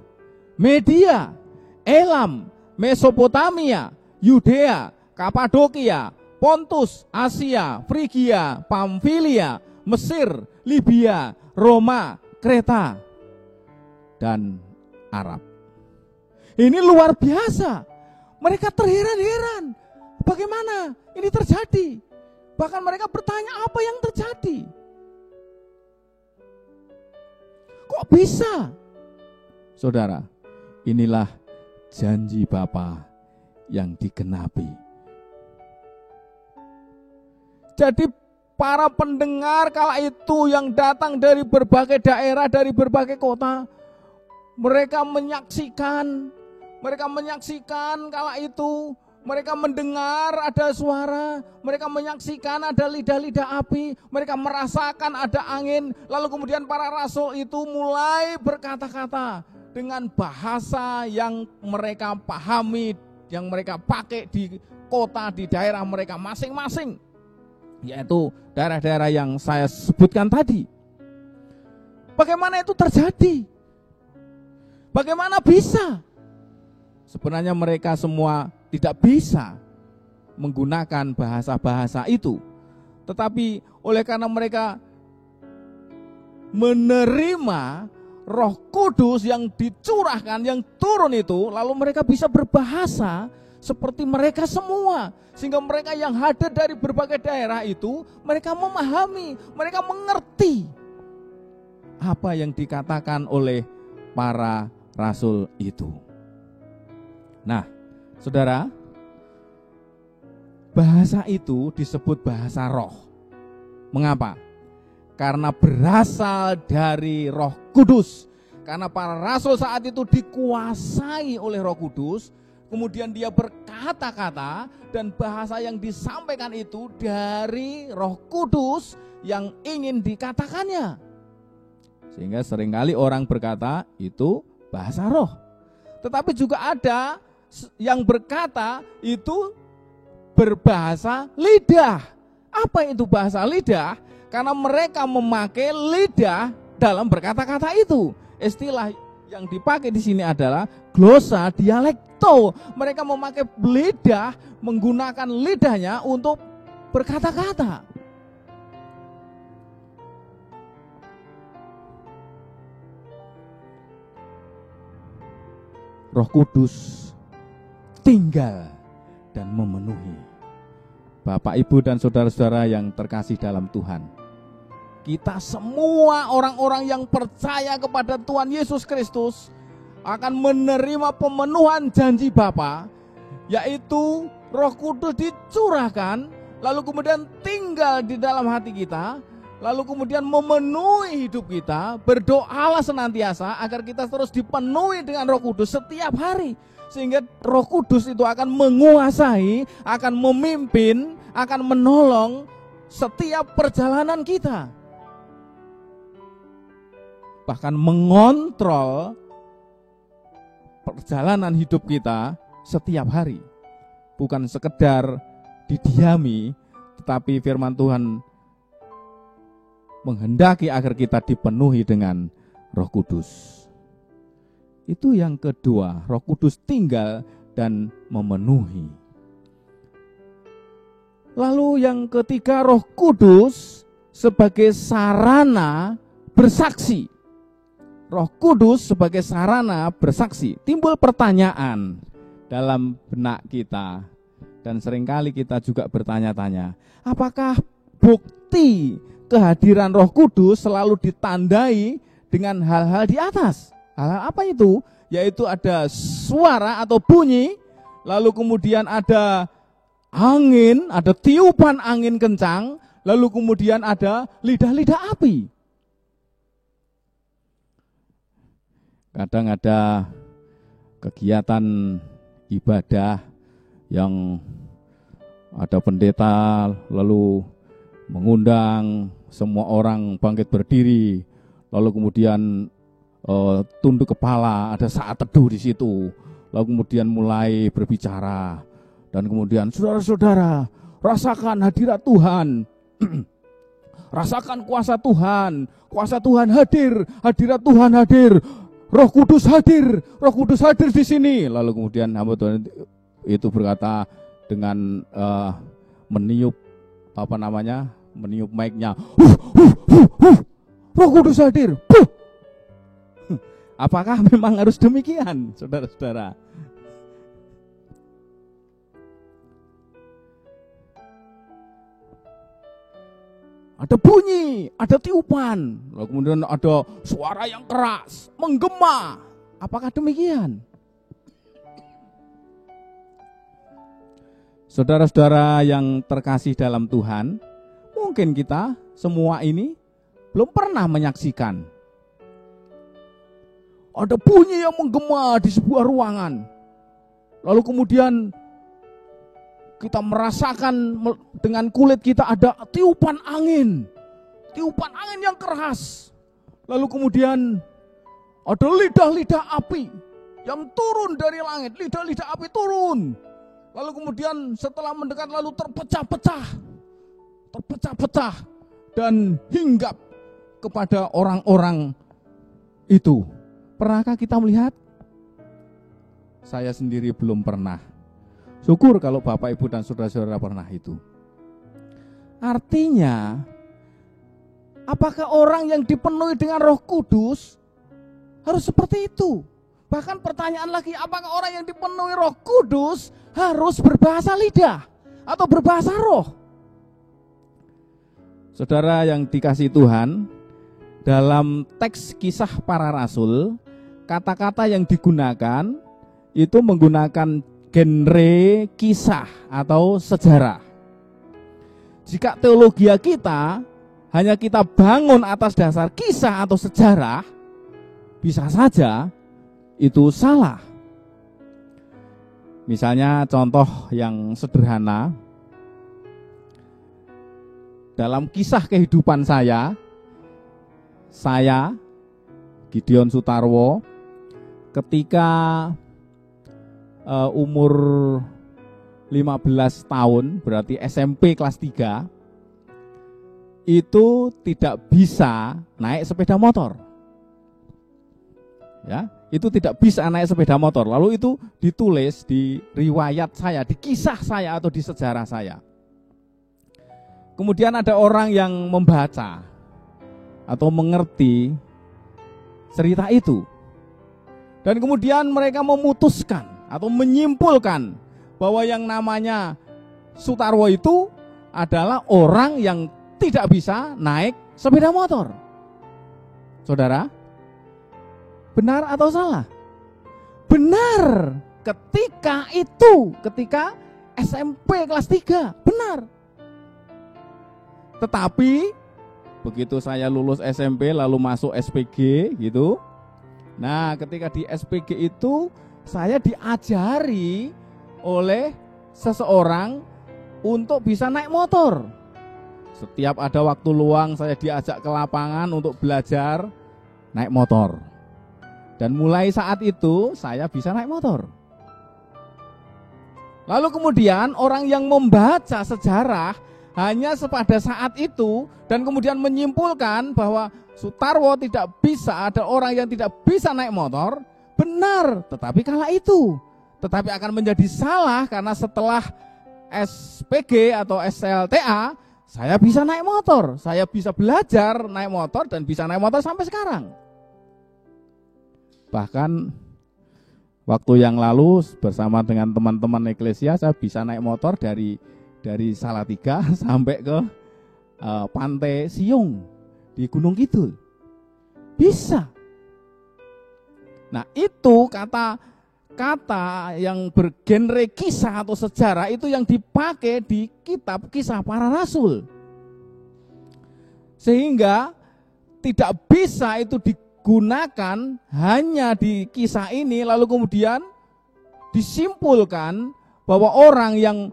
Media, Elam, Mesopotamia, Yudea, Kapadokia, Pontus, Asia, Frigia, Pamfilia, Mesir, Libya, Roma, Kreta, dan Arab. Ini luar biasa. Mereka terheran-heran. Bagaimana ini terjadi? Bahkan mereka bertanya, apa yang terjadi? Kok bisa? Saudara, inilah janji Bapa yang digenapi. Jadi para pendengar kala itu yang datang dari berbagai daerah, dari berbagai kota, mereka menyaksikan kala itu, mereka mendengar ada suara, mereka menyaksikan ada lidah-lidah api, mereka merasakan ada angin, lalu kemudian para rasul itu mulai berkata-kata dengan bahasa yang mereka pahami, yang mereka pakai di kota, di daerah mereka masing-masing. Yaitu daerah-daerah yang saya sebutkan tadi. Bagaimana itu terjadi? Bagaimana bisa? Sebenarnya mereka semua tidak bisa menggunakan bahasa-bahasa itu. Tetapi oleh karena mereka menerima Roh Kudus yang dicurahkan, yang turun itu, lalu mereka bisa berbahasa seperti mereka semua. Sehingga mereka yang hadir dari berbagai daerah itu, mereka memahami, mereka mengerti apa yang dikatakan oleh para rasul itu. Nah, saudara, bahasa itu disebut bahasa roh. Mengapa? Karena berasal dari Roh Kudus. Karena para rasul saat itu dikuasai oleh Roh Kudus, kemudian dia berkata-kata dan bahasa yang disampaikan itu dari Roh Kudus yang ingin dikatakannya. Sehingga seringkali orang berkata itu bahasa roh. Tetapi juga ada yang berkata itu berbahasa lidah. Apa itu bahasa lidah? Karena mereka memakai lidah dalam berkata-kata itu. Istilah yang dipakai di sini adalah glosa dialekto. Mereka memakai lidah, menggunakan lidahnya untuk berkata-kata. Roh Kudus tinggal dan memenuhi. Bapak, Ibu, dan saudara-saudara yang terkasih dalam Tuhan, kita semua orang-orang yang percaya kepada Tuhan Yesus Kristus akan menerima pemenuhan janji Bapa, yaitu Roh Kudus dicurahkan, lalu kemudian tinggal di dalam hati kita, lalu kemudian memenuhi hidup kita, berdoalah senantiasa agar kita terus dipenuhi dengan Roh Kudus setiap hari. Sehingga Roh Kudus itu akan menguasai, akan memimpin, akan menolong setiap perjalanan kita. Bahkan mengontrol perjalanan hidup kita setiap hari. Bukan sekedar didiami, tetapi firman Tuhan menghendaki agar kita dipenuhi dengan Roh Kudus. Itu yang kedua, Roh Kudus tinggal dan memenuhi. Lalu yang ketiga, Roh Kudus sebagai sarana bersaksi. Roh Kudus sebagai sarana bersaksi. Timbul pertanyaan dalam benak kita, dan seringkali kita juga bertanya-tanya, apakah bukti kehadiran Roh Kudus selalu ditandai dengan hal-hal di atas? Hal-hal apa itu? Yaitu ada suara atau bunyi, lalu kemudian ada angin, ada tiupan angin kencang, lalu kemudian ada lidah-lidah api. Kadang ada kegiatan ibadah yang ada pendeta lalu mengundang semua orang bangkit berdiri, lalu kemudian tunduk kepala, ada saat teduh di situ, lalu kemudian mulai berbicara, dan kemudian saudara-saudara rasakan hadirat Tuhan, rasakan kuasa Tuhan hadir, hadirat Tuhan hadir, Roh Kudus hadir di sini. Lalu kemudian hamba Tuhan itu berkata dengan meniup meniup mic-nya, Roh Kudus hadir. Apakah memang harus demikian, saudara-saudara? Ada bunyi, ada tiupan, lalu kemudian ada suara yang keras, menggema. Apakah demikian? Saudara-saudara yang terkasih dalam Tuhan, mungkin kita semua ini belum pernah menyaksikan ada bunyi yang menggema di sebuah ruangan, lalu kemudian kita merasakan dengan kulit kita ada tiupan angin yang keras. Lalu kemudian ada lidah-lidah api yang turun dari langit, lidah-lidah api turun. Lalu kemudian setelah mendekat lalu terpecah-pecah dan hinggap kepada orang-orang itu. Pernahkah kita melihat? Saya sendiri belum pernah. Syukur kalau Bapak, Ibu, dan saudara-saudara pernah itu. Artinya, apakah orang yang dipenuhi dengan Roh Kudus harus seperti itu? Bahkan pertanyaan lagi, apakah orang yang dipenuhi Roh Kudus harus berbahasa lidah atau berbahasa roh? Saudara yang dikasihi Tuhan, dalam teks Kisah Para Rasul, kata-kata yang digunakan itu menggunakan genre kisah atau sejarah. Jika teologi kita hanya kita bangun atas dasar kisah atau sejarah, bisa saja itu salah. Misalnya contoh yang sederhana, dalam kisah kehidupan saya Gideon Sutarwo, ketika umur 15 tahun, berarti SMP kelas 3, itu tidak bisa naik sepeda motor. Ya, itu tidak bisa naik sepeda motor. Lalu itu ditulis di riwayat saya, di kisah saya atau di sejarah saya. Kemudian ada orang yang membaca atau mengerti cerita itu. Dan kemudian mereka memutuskan atau menyimpulkan bahwa yang namanya Sutarwo itu adalah orang yang tidak bisa naik sepeda motor. Saudara, benar atau salah? Benar. Ketika SMP kelas 3, benar. Tetapi Begitu saya lulus SMP lalu masuk SPG gitu. Nah, ketika di SPG itu saya diajari oleh seseorang untuk bisa naik motor. Setiap ada waktu luang saya diajak ke lapangan untuk belajar naik motor. Dan mulai saat itu saya bisa naik motor. Lalu kemudian orang yang membaca sejarah hanya pada saat itu dan kemudian menyimpulkan bahwa Sutarwo tidak bisa, ada orang yang tidak bisa naik motor, benar, tetapi kala itu. Tetapi akan menjadi salah karena setelah SPG atau SLTA, saya bisa naik motor, saya bisa belajar naik motor dan bisa naik motor sampai sekarang. Bahkan waktu yang lalu bersama dengan teman-teman Eklesia saya bisa naik motor dari Salatiga sampai ke Pantai Siung di Gunung Kidul. Bisa. Nah, itu kata yang bergenre kisah atau sejarah itu yang dipakai di kitab Kisah Para Rasul. Sehingga tidak bisa itu digunakan hanya di kisah ini lalu kemudian disimpulkan bahwa orang yang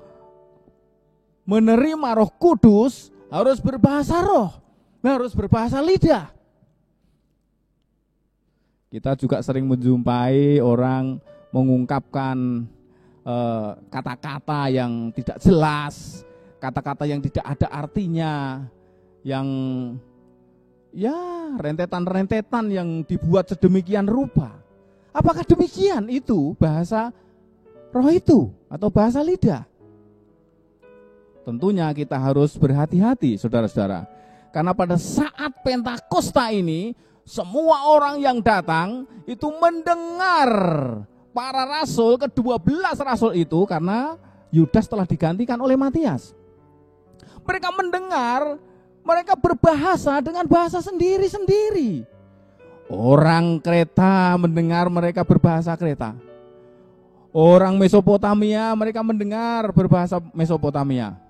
menerima Roh Kudus harus berbahasa roh, harus berbahasa lidah. Kita juga sering menjumpai orang mengungkapkan kata-kata yang tidak jelas, kata-kata yang tidak ada artinya, yang ya rentetan-rentetan yang dibuat sedemikian rupa. Apakah demikian itu bahasa roh itu atau bahasa lidah? Tentunya kita harus berhati-hati saudara-saudara. Karena pada saat Pentakosta ini semua orang yang datang itu mendengar para rasul, ke-12 rasul itu, karena Yudas telah digantikan oleh Matias. Mereka mendengar, mereka berbahasa dengan bahasa sendiri-sendiri. Orang Kreta mendengar mereka berbahasa Kreta. Orang Mesopotamia mereka mendengar berbahasa Mesopotamia.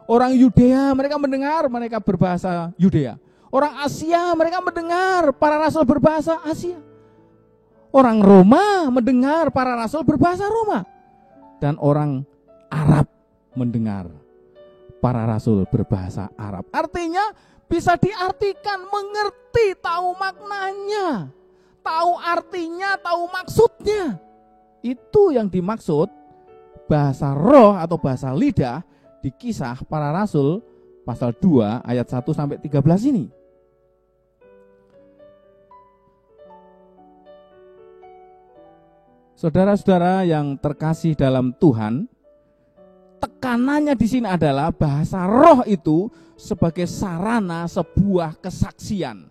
Orang Yudea mereka mendengar mereka berbahasa Yudea. Orang Asia mereka mendengar para rasul berbahasa Asia. Orang Roma mendengar para rasul berbahasa Roma. Dan orang Arab mendengar para rasul berbahasa Arab. Artinya bisa diartikan, mengerti, tahu maknanya, tahu artinya, tahu maksudnya. Itu yang dimaksud bahasa roh atau bahasa lidah di Kisah Para Rasul pasal 2 ayat 1 sampai 13 ini. Saudara-saudara yang terkasih dalam Tuhan, tekanannya di sini adalah bahasa roh itu sebagai sarana sebuah kesaksian.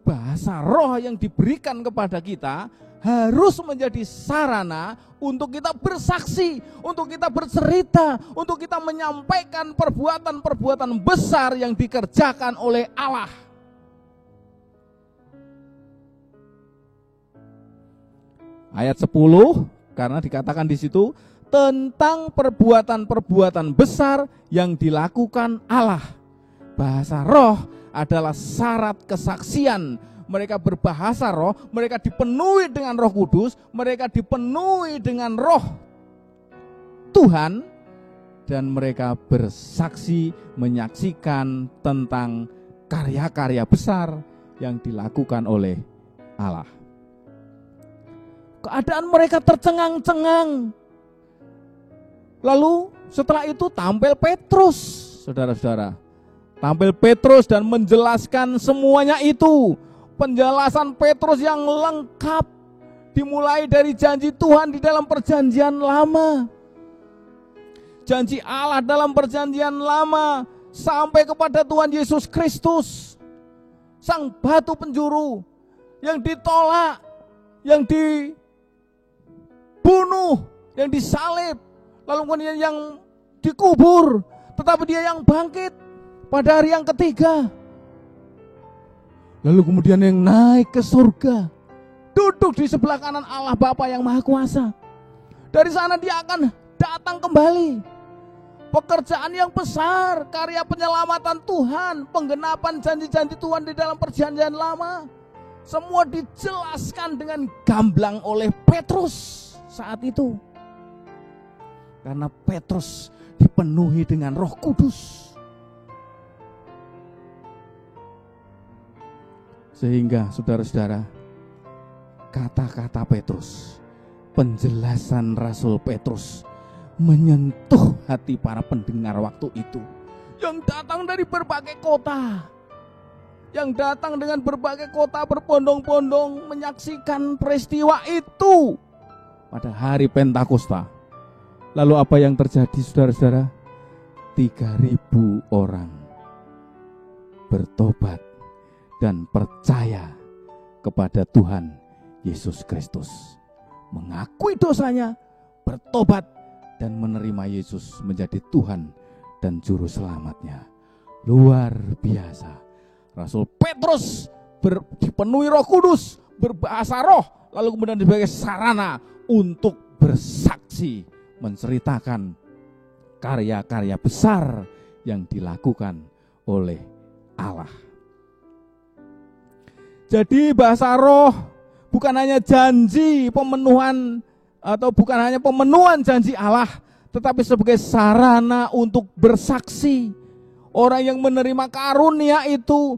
Bahasa roh yang diberikan kepada kita harus menjadi sarana untuk kita bersaksi, untuk kita bercerita, untuk kita menyampaikan perbuatan-perbuatan besar yang dikerjakan oleh Allah. Ayat 10, karena dikatakan di situ tentang perbuatan-perbuatan besar yang dilakukan Allah. Bahasa roh adalah syarat kesaksian. Mereka berbahasa roh, mereka dipenuhi dengan Roh Kudus, mereka dipenuhi dengan roh Tuhan, dan mereka bersaksi menyaksikan tentang karya-karya besar yang dilakukan oleh Allah. Keadaan mereka tercengang-cengang. Lalu setelah itu tampil Petrus, saudara-saudara. Tampil Petrus dan menjelaskan semuanya itu. Penjelasan Petrus yang lengkap, dimulai dari janji Tuhan di dalam perjanjian lama, janji Allah dalam perjanjian lama, sampai kepada Tuhan Yesus Kristus, sang batu penjuru yang ditolak, yang dibunuh, yang disalib, lalu kemudian yang dikubur, tetapi dia yang bangkit pada hari yang ketiga. Lalu kemudian yang naik ke surga, duduk di sebelah kanan Allah Bapa yang Maha Kuasa. Dari sana dia akan datang kembali. pekerjaan yang besar, karya penyelamatan Tuhan, penggenapan janji-janji Tuhan di dalam perjanjian lama, semua dijelaskan dengan gamblang oleh Petrus saat itu. Karena Petrus dipenuhi dengan Roh Kudus. Sehingga saudara-saudara, kata-kata Petrus, penjelasan Rasul Petrus menyentuh hati para pendengar waktu itu, yang datang dari berbagai kota, yang datang dengan berbagai kota berbondong-bondong menyaksikan peristiwa itu pada hari Pentakosta. Lalu apa yang terjadi, saudara-saudara? 3.000 orang bertobat dan percaya kepada Tuhan Yesus Kristus, mengakui dosanya, bertobat, dan menerima Yesus menjadi Tuhan dan Juru Selamatnya. Luar biasa. Rasul Petrus dipenuhi Roh Kudus, berbahasa roh, lalu kemudian sebagai sarana untuk bersaksi, menceritakan karya-karya besar yang dilakukan oleh Allah. Jadi bahasa roh bukan hanya janji pemenuhan atau bukan hanya pemenuhan janji Allah, tetapi sebagai sarana untuk bersaksi. Orang yang menerima karunia itu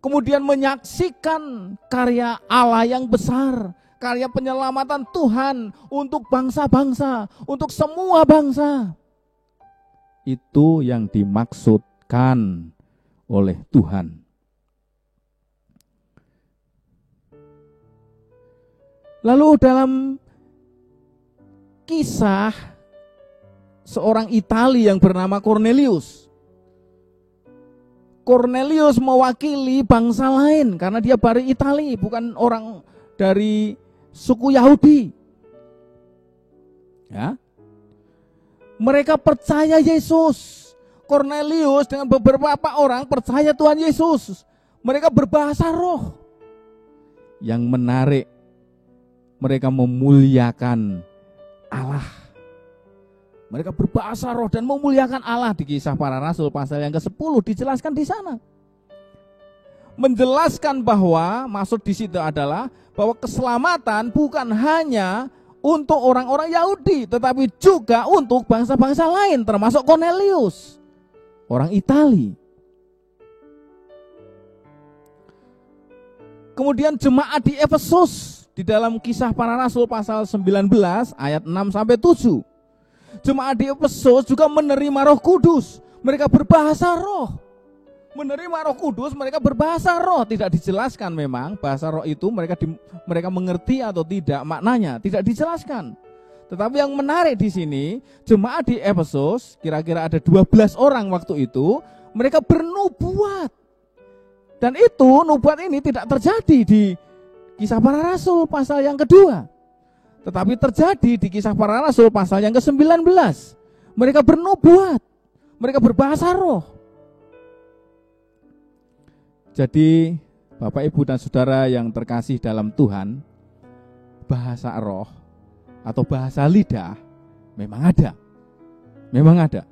kemudian menyaksikan karya Allah yang besar, karya penyelamatan Tuhan untuk bangsa-bangsa, untuk semua bangsa. Itu yang dimaksudkan oleh Tuhan. Lalu dalam kisah seorang Itali yang bernama Cornelius. Cornelius mewakili bangsa lain karena dia dari Itali, bukan orang dari suku Yahudi. Ya. Mereka percaya Yesus. Cornelius dengan beberapa orang percaya Tuhan Yesus. Mereka berbahasa roh. Yang menarik, mereka memuliakan Allah. Mereka berbahasa roh dan memuliakan Allah. Di Kisah Para Rasul pasal yang ke-10 dijelaskan di sana. Menjelaskan bahwa maksud di situ adalah bahwa keselamatan bukan hanya untuk orang-orang Yahudi, tetapi juga untuk bangsa-bangsa lain, termasuk Cornelius, orang Itali. Kemudian jemaat di Efesus di dalam Kisah Para Rasul pasal 19 ayat 6-7. Jemaat di Efesus juga menerima Roh Kudus. Mereka berbahasa roh. Menerima Roh Kudus, mereka berbahasa roh. Tidak dijelaskan memang bahasa roh itu mereka mengerti atau tidak maknanya, tidak dijelaskan. Tetapi yang menarik di sini, jemaat di Efesus, kira-kira ada 12 orang waktu itu, mereka bernubuat. Dan itu, nubuat ini tidak terjadi di Kisah Para Rasul pasal yang kedua, tetapi terjadi di Kisah Para Rasul pasal yang ke-19. Mereka bernubuat, mereka berbahasa roh. Jadi Bapak, Ibu, dan Saudara yang terkasih dalam Tuhan, bahasa roh atau bahasa lidah memang ada. Memang ada.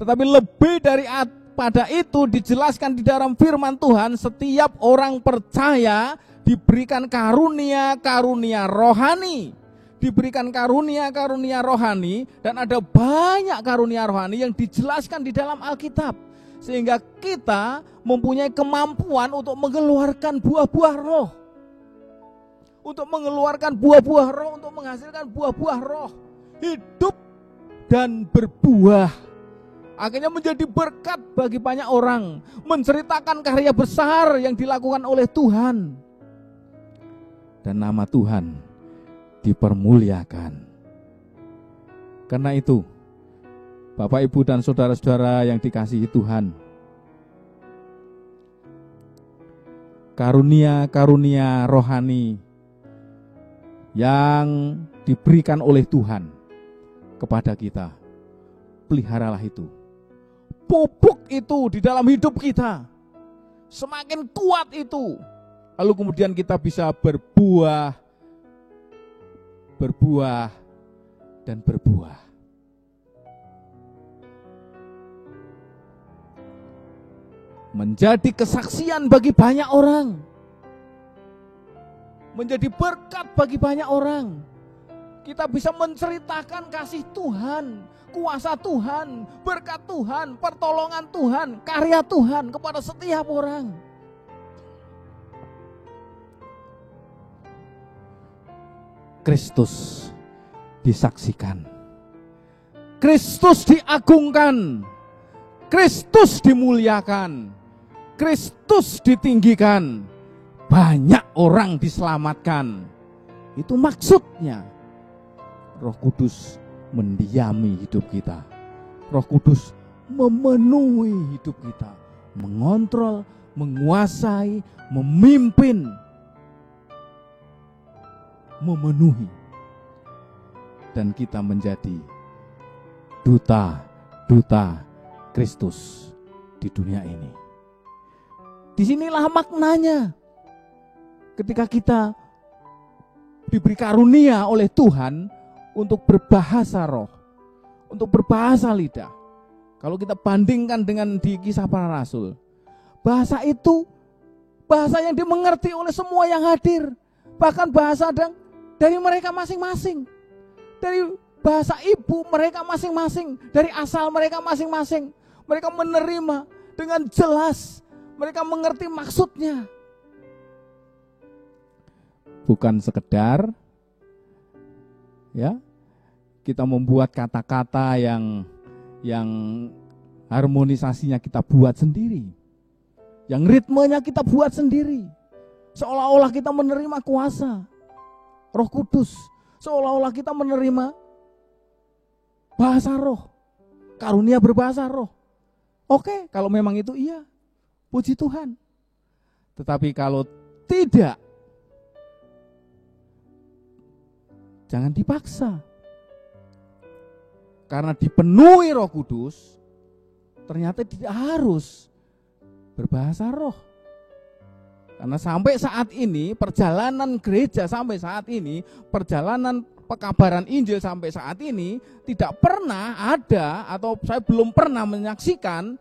Tetapi lebih dari pada itu dijelaskan di dalam firman Tuhan, setiap orang percaya diberikan karunia-karunia rohani. Diberikan karunia-karunia rohani, dan ada banyak karunia rohani yang dijelaskan di dalam Alkitab. Sehingga kita mempunyai kemampuan untuk mengeluarkan buah-buah roh. Untuk mengeluarkan buah-buah roh, untuk menghasilkan buah-buah roh. Hidup dan berbuah. Akhirnya menjadi berkat bagi banyak orang. Menceritakan karya besar yang dilakukan oleh Tuhan. Dan nama Tuhan dipermuliakan. Karena itu, Bapak, Ibu, dan saudara-saudara yang dikasihi Tuhan, karunia-karunia rohani yang diberikan oleh Tuhan kepada kita, peliharalah itu. Pupuk itu di dalam hidup kita. Semakin kuat itu, lalu kemudian kita bisa berbuah, dan berbuah. menjadi kesaksian bagi banyak orang, menjadi berkat bagi banyak orang. Kita bisa menceritakan kasih Tuhan, kuasa Tuhan, berkat Tuhan, pertolongan Tuhan, karya Tuhan kepada setiap orang. Kristus disaksikan, Kristus diagungkan, Kristus dimuliakan, Kristus ditinggikan, banyak orang diselamatkan. Itu maksudnya. Roh Kudus mendiami hidup kita. Roh Kudus memenuhi hidup kita, mengontrol, menguasai, memimpin, memenuhi. Dan kita menjadi duta-duta Kristus di dunia ini. Disinilah maknanya. Ketika kita diberi karunia oleh Tuhan untuk berbahasa roh, untuk berbahasa lidah. Kalau kita bandingkan dengan di Kisah Para Rasul, bahasa itu bahasa yang dimengerti oleh semua yang hadir. Bahkan bahasa dari mereka masing-masing, dari bahasa ibu mereka masing-masing, dari asal mereka masing-masing. Mereka menerima dengan jelas, mereka mengerti maksudnya. Bukan sekedar ya, kita membuat kata-kata yang harmonisasinya kita buat sendiri, yang ritmenya kita buat sendiri, seolah-olah kita menerima kuasa Roh Kudus, seolah-olah kita menerima bahasa roh, karunia berbahasa roh. Oke, kalau memang itu iya, puji Tuhan. Tetapi kalau tidak, jangan dipaksa. Karena dipenuhi Roh Kudus, ternyata tidak harus berbahasa roh. Karena sampai saat ini, perjalanan gereja sampai saat ini, perjalanan pekabaran Injil sampai saat ini, tidak pernah ada, atau saya belum pernah menyaksikan,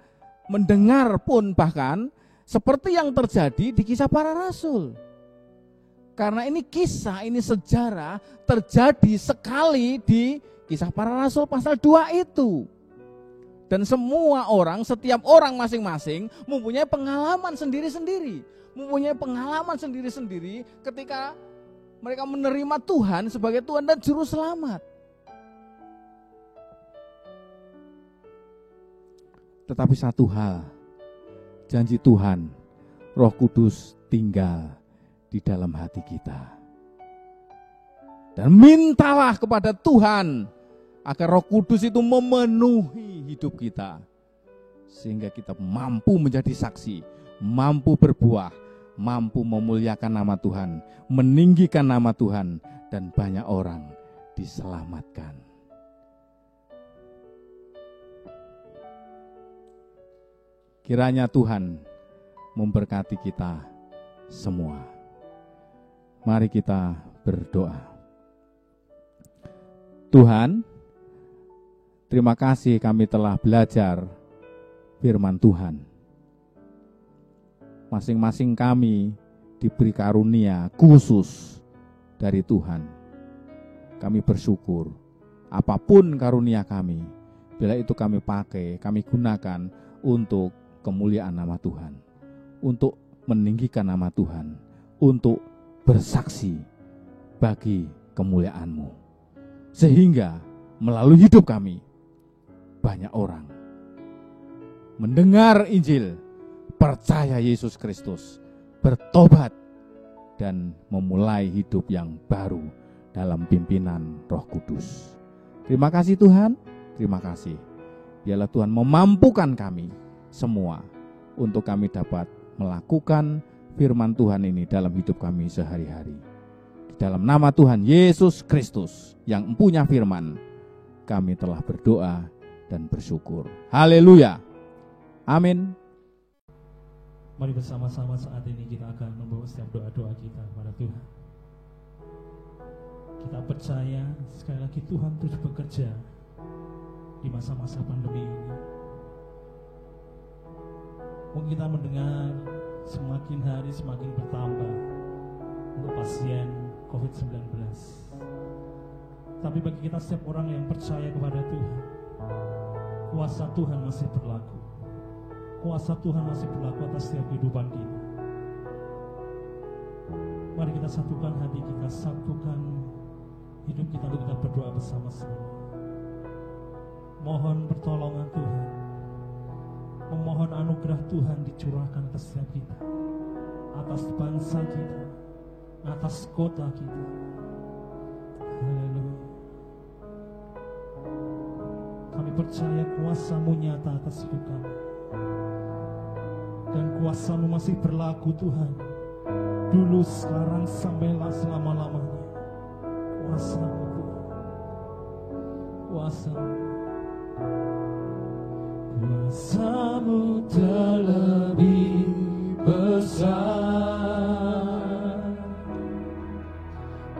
mendengar pun bahkan, seperti yang terjadi di Kisah Para Rasul. Karena ini kisah, ini sejarah terjadi sekali di Kisah Para Rasul pasal 2 itu. Dan semua orang, setiap orang masing-masing mempunyai pengalaman sendiri-sendiri. Mempunyai pengalaman sendiri-sendiri ketika mereka menerima Tuhan sebagai Tuhan dan Juru Selamat. Tetapi satu hal, janji Tuhan, Roh Kudus tinggal di dalam hati kita. Dan mintalah kepada Tuhan agar Roh Kudus itu memenuhi hidup kita, sehingga kita mampu menjadi saksi, mampu berbuah, mampu memuliakan nama Tuhan, meninggikan nama Tuhan, dan banyak orang diselamatkan. Kiranya Tuhan memberkati kita semua. Mari kita berdoa. Tuhan, terima kasih kami telah belajar firman Tuhan. Masing-masing kami diberi karunia khusus dari Tuhan. Kami bersyukur apapun karunia kami, bila itu kami pakai, kami gunakan untuk kemuliaan nama Tuhan, untuk meninggikan nama Tuhan, untuk bersaksi bagi kemuliaan-Mu. Sehingga melalui hidup kami, banyak orang mendengar Injil, percaya Yesus Kristus, bertobat, dan memulai hidup yang baru dalam pimpinan Roh Kudus. Terima kasih Tuhan, terima kasih. Biarlah Tuhan memampukan kami semua untuk kami dapat melakukan firman Tuhan ini dalam hidup kami sehari-hari. Di dalam nama Tuhan Yesus Kristus yang empunya firman, kami telah berdoa dan bersyukur. Haleluya. Amin. Mari bersama-sama saat ini kita akan membawa setiap doa-doa kita kepada Tuhan. Kita percaya sekali lagi Tuhan terus bekerja di masa-masa pandemi ini. Mungkin kita mendengar semakin hari semakin bertambah untuk pasien COVID-19. Tapi bagi kita setiap orang yang percaya kepada Tuhan, kuasa Tuhan masih berlaku. Kuasa Tuhan masih berlaku atas setiap kehidupan kita. Mari kita satukan hati kita, satukan hidup kita untuk kita berdoa bersama-sama. Mohon pertolongan Tuhan, memohon anugerah Tuhan dicurahkan atas setiap kita, atas bangsa kita, atas kota kita. Haleluya. Kami percaya kuasa-Mu nyata atas hidup kami, dan kuasa-Mu masih berlaku Tuhan, dulu, sekarang, sampailah selama-lamanya. Kuasa-Mu Tuhan, kuasa-Mu, kuasa-Mu terlebih besar,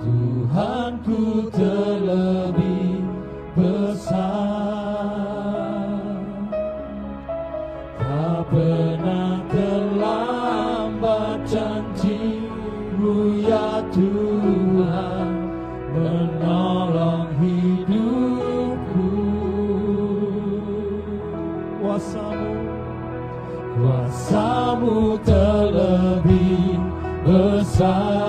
Tuhanku terlebih besar, tak pernah terlambat janji-Mu ya Tuhan, menolong hidupku. Kuasa-Mu, kuasa-Mu terlebih besar,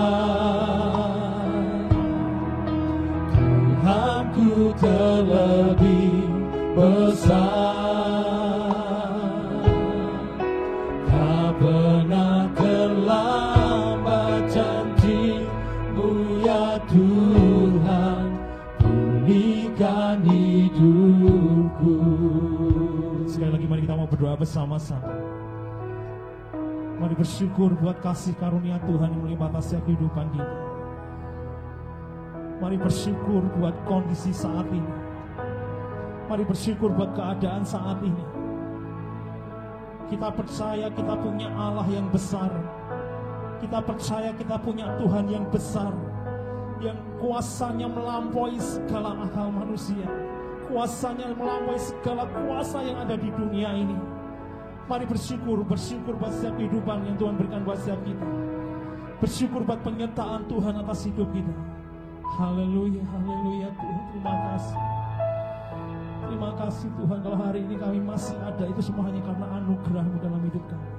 Tuhanku terlebih besar, tak pernah terlambat janji-Mu ya Tuhan, pulihkan hidupku. Sekali lagi mari kita mau berdoa bersama-sama. Mari bersyukur buat kasih karunia Tuhan yang melimpah atas kehidupan kita. Mari bersyukur buat kondisi saat ini. Mari bersyukur buat keadaan saat ini. Kita percaya kita punya Allah yang besar. Kita percaya kita punya Tuhan yang besar, yang kuasanya melampaui segala akal manusia, kuasanya melampaui segala kuasa yang ada di dunia ini. Mari bersyukur buat setiap kehidupan yang Tuhan berikan buat setiap kita. Bersyukur buat penyertaan Tuhan atas hidup kita. Haleluya, haleluya Tuhan, terima kasih. Terima kasih Tuhan, kalau hari ini kami masih ada, itu semua hanya karena anugerah-Mu dalam hidup kami.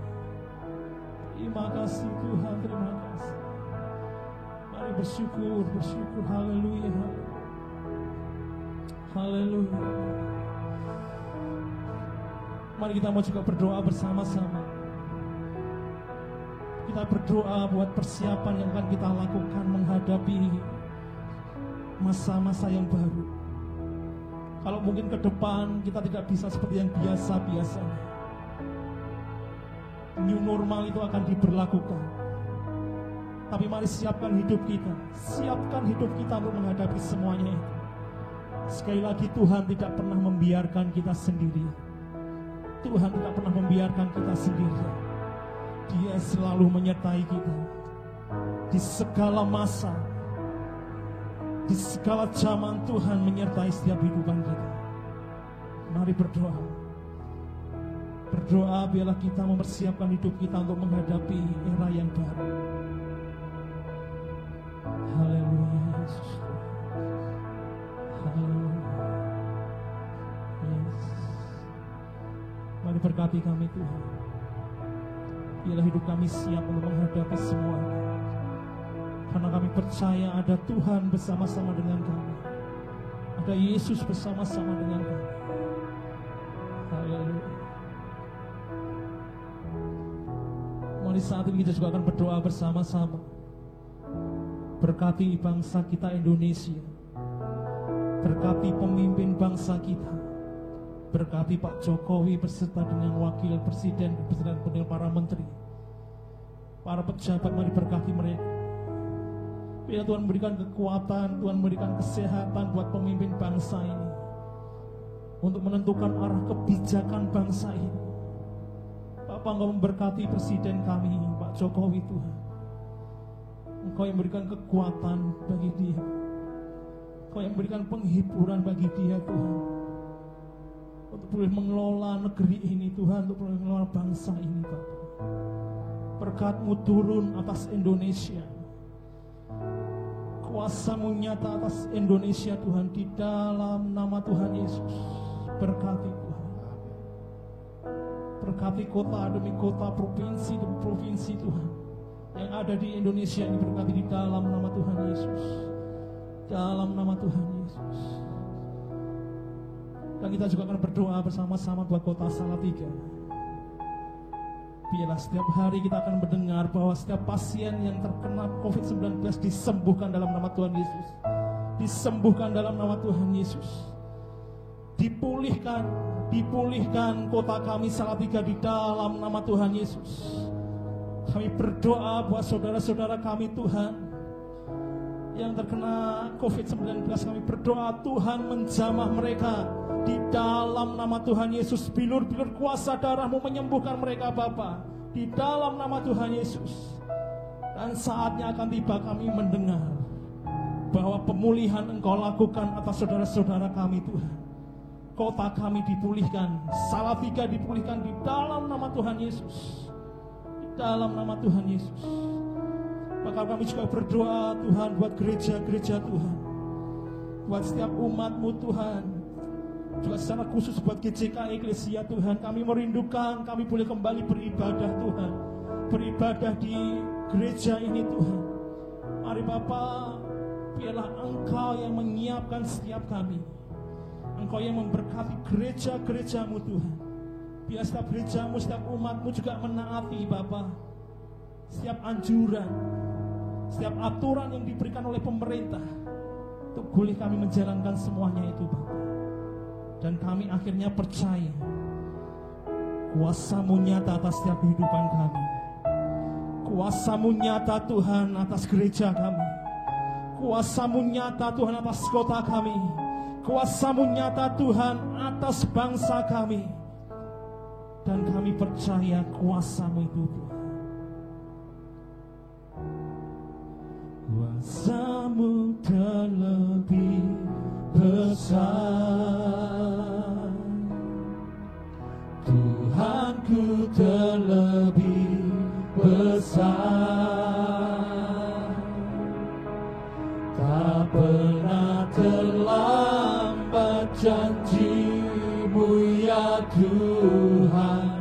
Terima kasih Tuhan, terima kasih. Mari bersyukur, haleluya, haleluya. Mari kita mau juga berdoa bersama-sama. Kita berdoa buat persiapan yang akan kita lakukan menghadapi masa-masa yang baru. Kalau mungkin ke depan kita tidak bisa seperti yang biasa-biasanya, new normal itu akan diberlakukan. Tapi mari siapkan hidup kita untuk menghadapi semuanya itu. Sekali lagi, Tuhan tidak pernah membiarkan kita sendiri. Tuhan tidak pernah membiarkan kita sendiri. Dia selalu menyertai kita di segala masa, di segala zaman. Tuhan menyertai setiap kehidupan kita. Mari berdoa. Berdoa biarlah kita mempersiapkan hidup kita untuk menghadapi era yang baru. Haleluya Yesus. Haleluya. Yes. Mari berkati kami Tuhan. Biarlah hidup kami siap untuk menghadapi semuanya. Karena kami percaya ada Tuhan bersama-sama dengan kami. Ada Yesus bersama-sama dengan kami. Haleluya. Mari saat ini kita juga akan berdoa bersama-sama. Berkati bangsa kita Indonesia. Berkati pemimpin bangsa kita. Berkati Pak Jokowi beserta dengan Wakil Presiden dan para menteri. Para pejabat, mari berkati mereka. Biar Tuhan berikan kekuatan, Tuhan berikan kesehatan buat pemimpin bangsa ini, untuk menentukan arah kebijakan bangsa ini. Bapak, Engkau memberkati Presiden kami, Pak Jokowi Tuhan. Engkau yang berikan kekuatan bagi dia. Engkau yang berikan penghiburan bagi dia Tuhan. untuk boleh mengelola negeri ini Tuhan, untuk boleh mengelola bangsa ini Bapak. Berkat-Mu turun atas Indonesia, kuasa-Mu nyata atas Indonesia Tuhan, di dalam nama Tuhan Yesus. Berkati Tuhan, berkati kota demi kota, provinsi demi provinsi Tuhan yang ada di Indonesia ini, berkati di dalam nama Tuhan Yesus, dalam nama Tuhan Yesus. Dan kita juga akan berdoa bersama-sama buat kota Salatiga. Biarlah setiap hari kita akan mendengar bahwa setiap pasien yang terkena COVID-19 disembuhkan dalam nama Tuhan Yesus, disembuhkan dalam nama Tuhan Yesus, dipulihkan kota kami Salatiga di dalam nama Tuhan Yesus. Kami berdoa buat saudara-saudara kami Tuhan yang terkena COVID-19, kami berdoa Tuhan menjamah mereka di dalam nama Tuhan Yesus. Bilur-bilur kuasa darah-Mu menyembuhkan mereka Bapa, di dalam nama Tuhan Yesus. Dan saatnya akan tiba kami mendengar bahwa pemulihan Engkau lakukan atas saudara-saudara kami Tuhan. Kota kami dipulihkan, Salatiga dipulihkan di dalam nama Tuhan Yesus, di dalam nama Tuhan Yesus. Maka kami juga berdoa Tuhan buat gereja-gereja Tuhan, buat setiap umat-Mu Tuhan, juga secara khusus buat GJK Eklesia Tuhan. Kami merindukan kami boleh kembali beribadah Tuhan, beribadah di gereja ini Tuhan. Mari Bapa, biarlah Engkau yang menyiapkan setiap kami, Engkau yang memberkati gereja-gereja-Mu Tuhan. Biar setiap gereja-Mu, setiap umat-Mu juga menaati Bapa setiap anjuran, setiap aturan yang diberikan oleh pemerintah, untuk boleh kami menjalankan semuanya itu Bapa. Dan kami akhirnya percaya kuasa-Mu nyata atas setiap kehidupan kami, kuasa-Mu nyata Tuhan atas gereja kami, kuasa-Mu nyata Tuhan atas kota kami, kuasa-Mu nyata Tuhan atas bangsa kami. Dan kami percaya kuasa-Mu itu Tuhan. Kuasa-Mu terlebih besar, Tuhanku terlebih besar. Tak pernah terlambat janji-Mu ya Tuhan,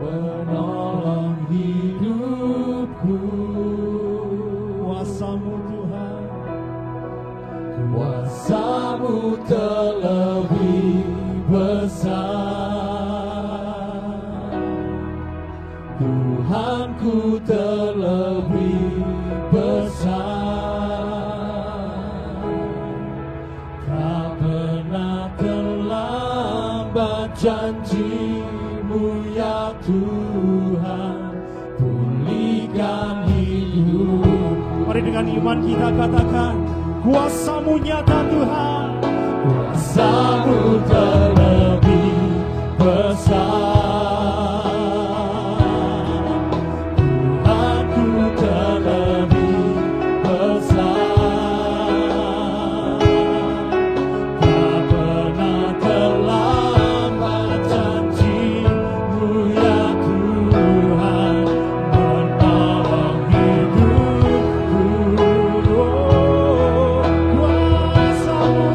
menolong hidupku. Kuasa-Mu Tuhan, kuasa-Mu terlebih besar, Tuhanku terlebih besar. Tak pernah terlambat janji-Mu ya Tuhan, pulihkan hidup. Mari dengan iman kita katakan, kuasa-Mu nyata Tuhan, kuasa-Mu terlebih besar, Tuhanku terlebih besar. Tak pernah terlambat janji-Mu ya Tuhan, menolong hidupku. Kuasa-Mu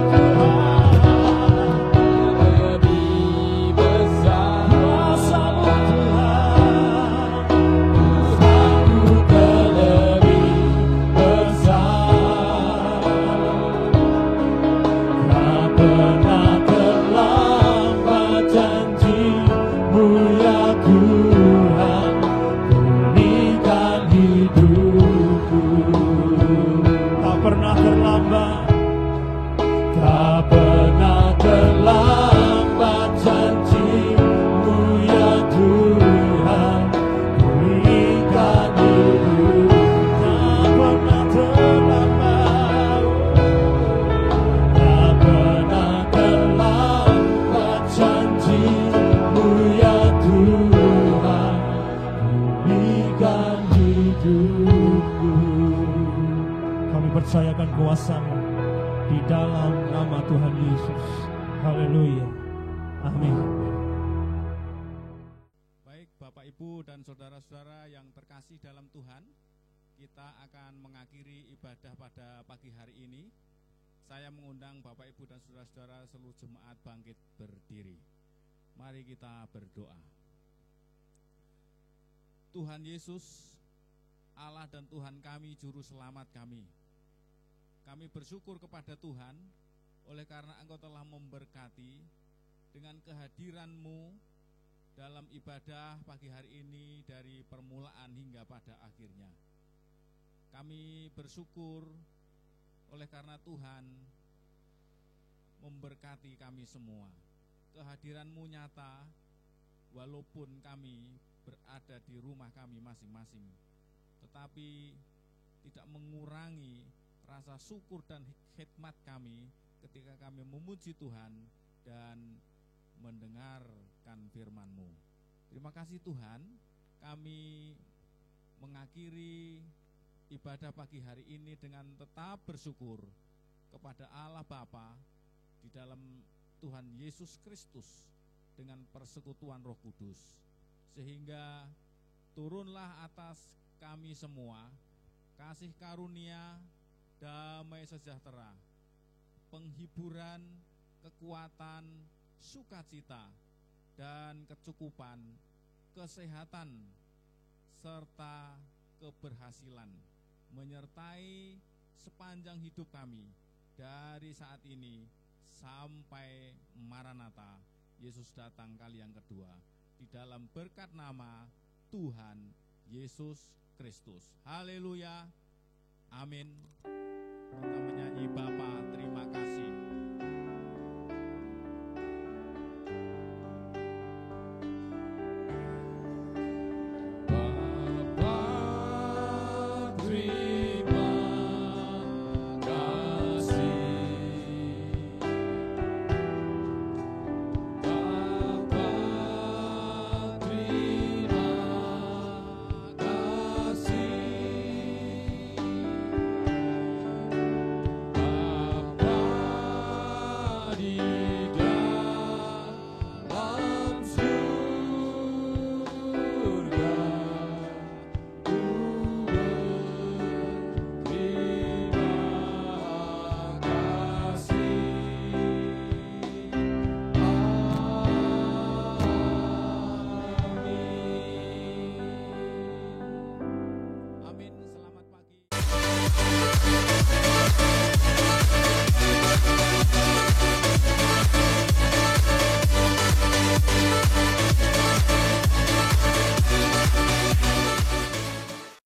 percayakan kuasa-Mu di dalam nama Tuhan Yesus. Haleluya. Amin. Baik Bapak Ibu dan saudara-saudara yang terkasih dalam Tuhan, kita akan mengakhiri ibadah pada pagi hari ini. Saya mengundang Bapak Ibu dan saudara-saudara seluruh jemaat bangkit berdiri. Mari kita berdoa. Tuhan Yesus, Allah dan Tuhan kami, Juru Selamat kami. Kami bersyukur kepada Tuhan oleh karena Engkau telah memberkati dengan kehadiran-Mu dalam ibadah pagi hari ini dari permulaan hingga pada akhirnya. Kami bersyukur oleh karena Tuhan memberkati kami semua. Kehadiran-Mu nyata walaupun kami berada di rumah kami masing-masing, tetapi tidak mengurangi rasa syukur dan khidmat kami ketika kami memuji Tuhan dan mendengarkan firman-Mu. Terima kasih Tuhan, kami mengakhiri ibadah pagi hari ini dengan tetap bersyukur kepada Allah Bapa di dalam Tuhan Yesus Kristus dengan persekutuan Roh Kudus, sehingga turunlah atas kami semua kasih karunia, damai sejahtera, penghiburan, kekuatan, sukacita, dan kecukupan, kesehatan, serta keberhasilan menyertai sepanjang hidup kami dari saat ini sampai Maranatha, Yesus datang kali yang kedua, di dalam berkat nama Tuhan Yesus Kristus. Haleluya. Amin. Kita menyanyi Bapa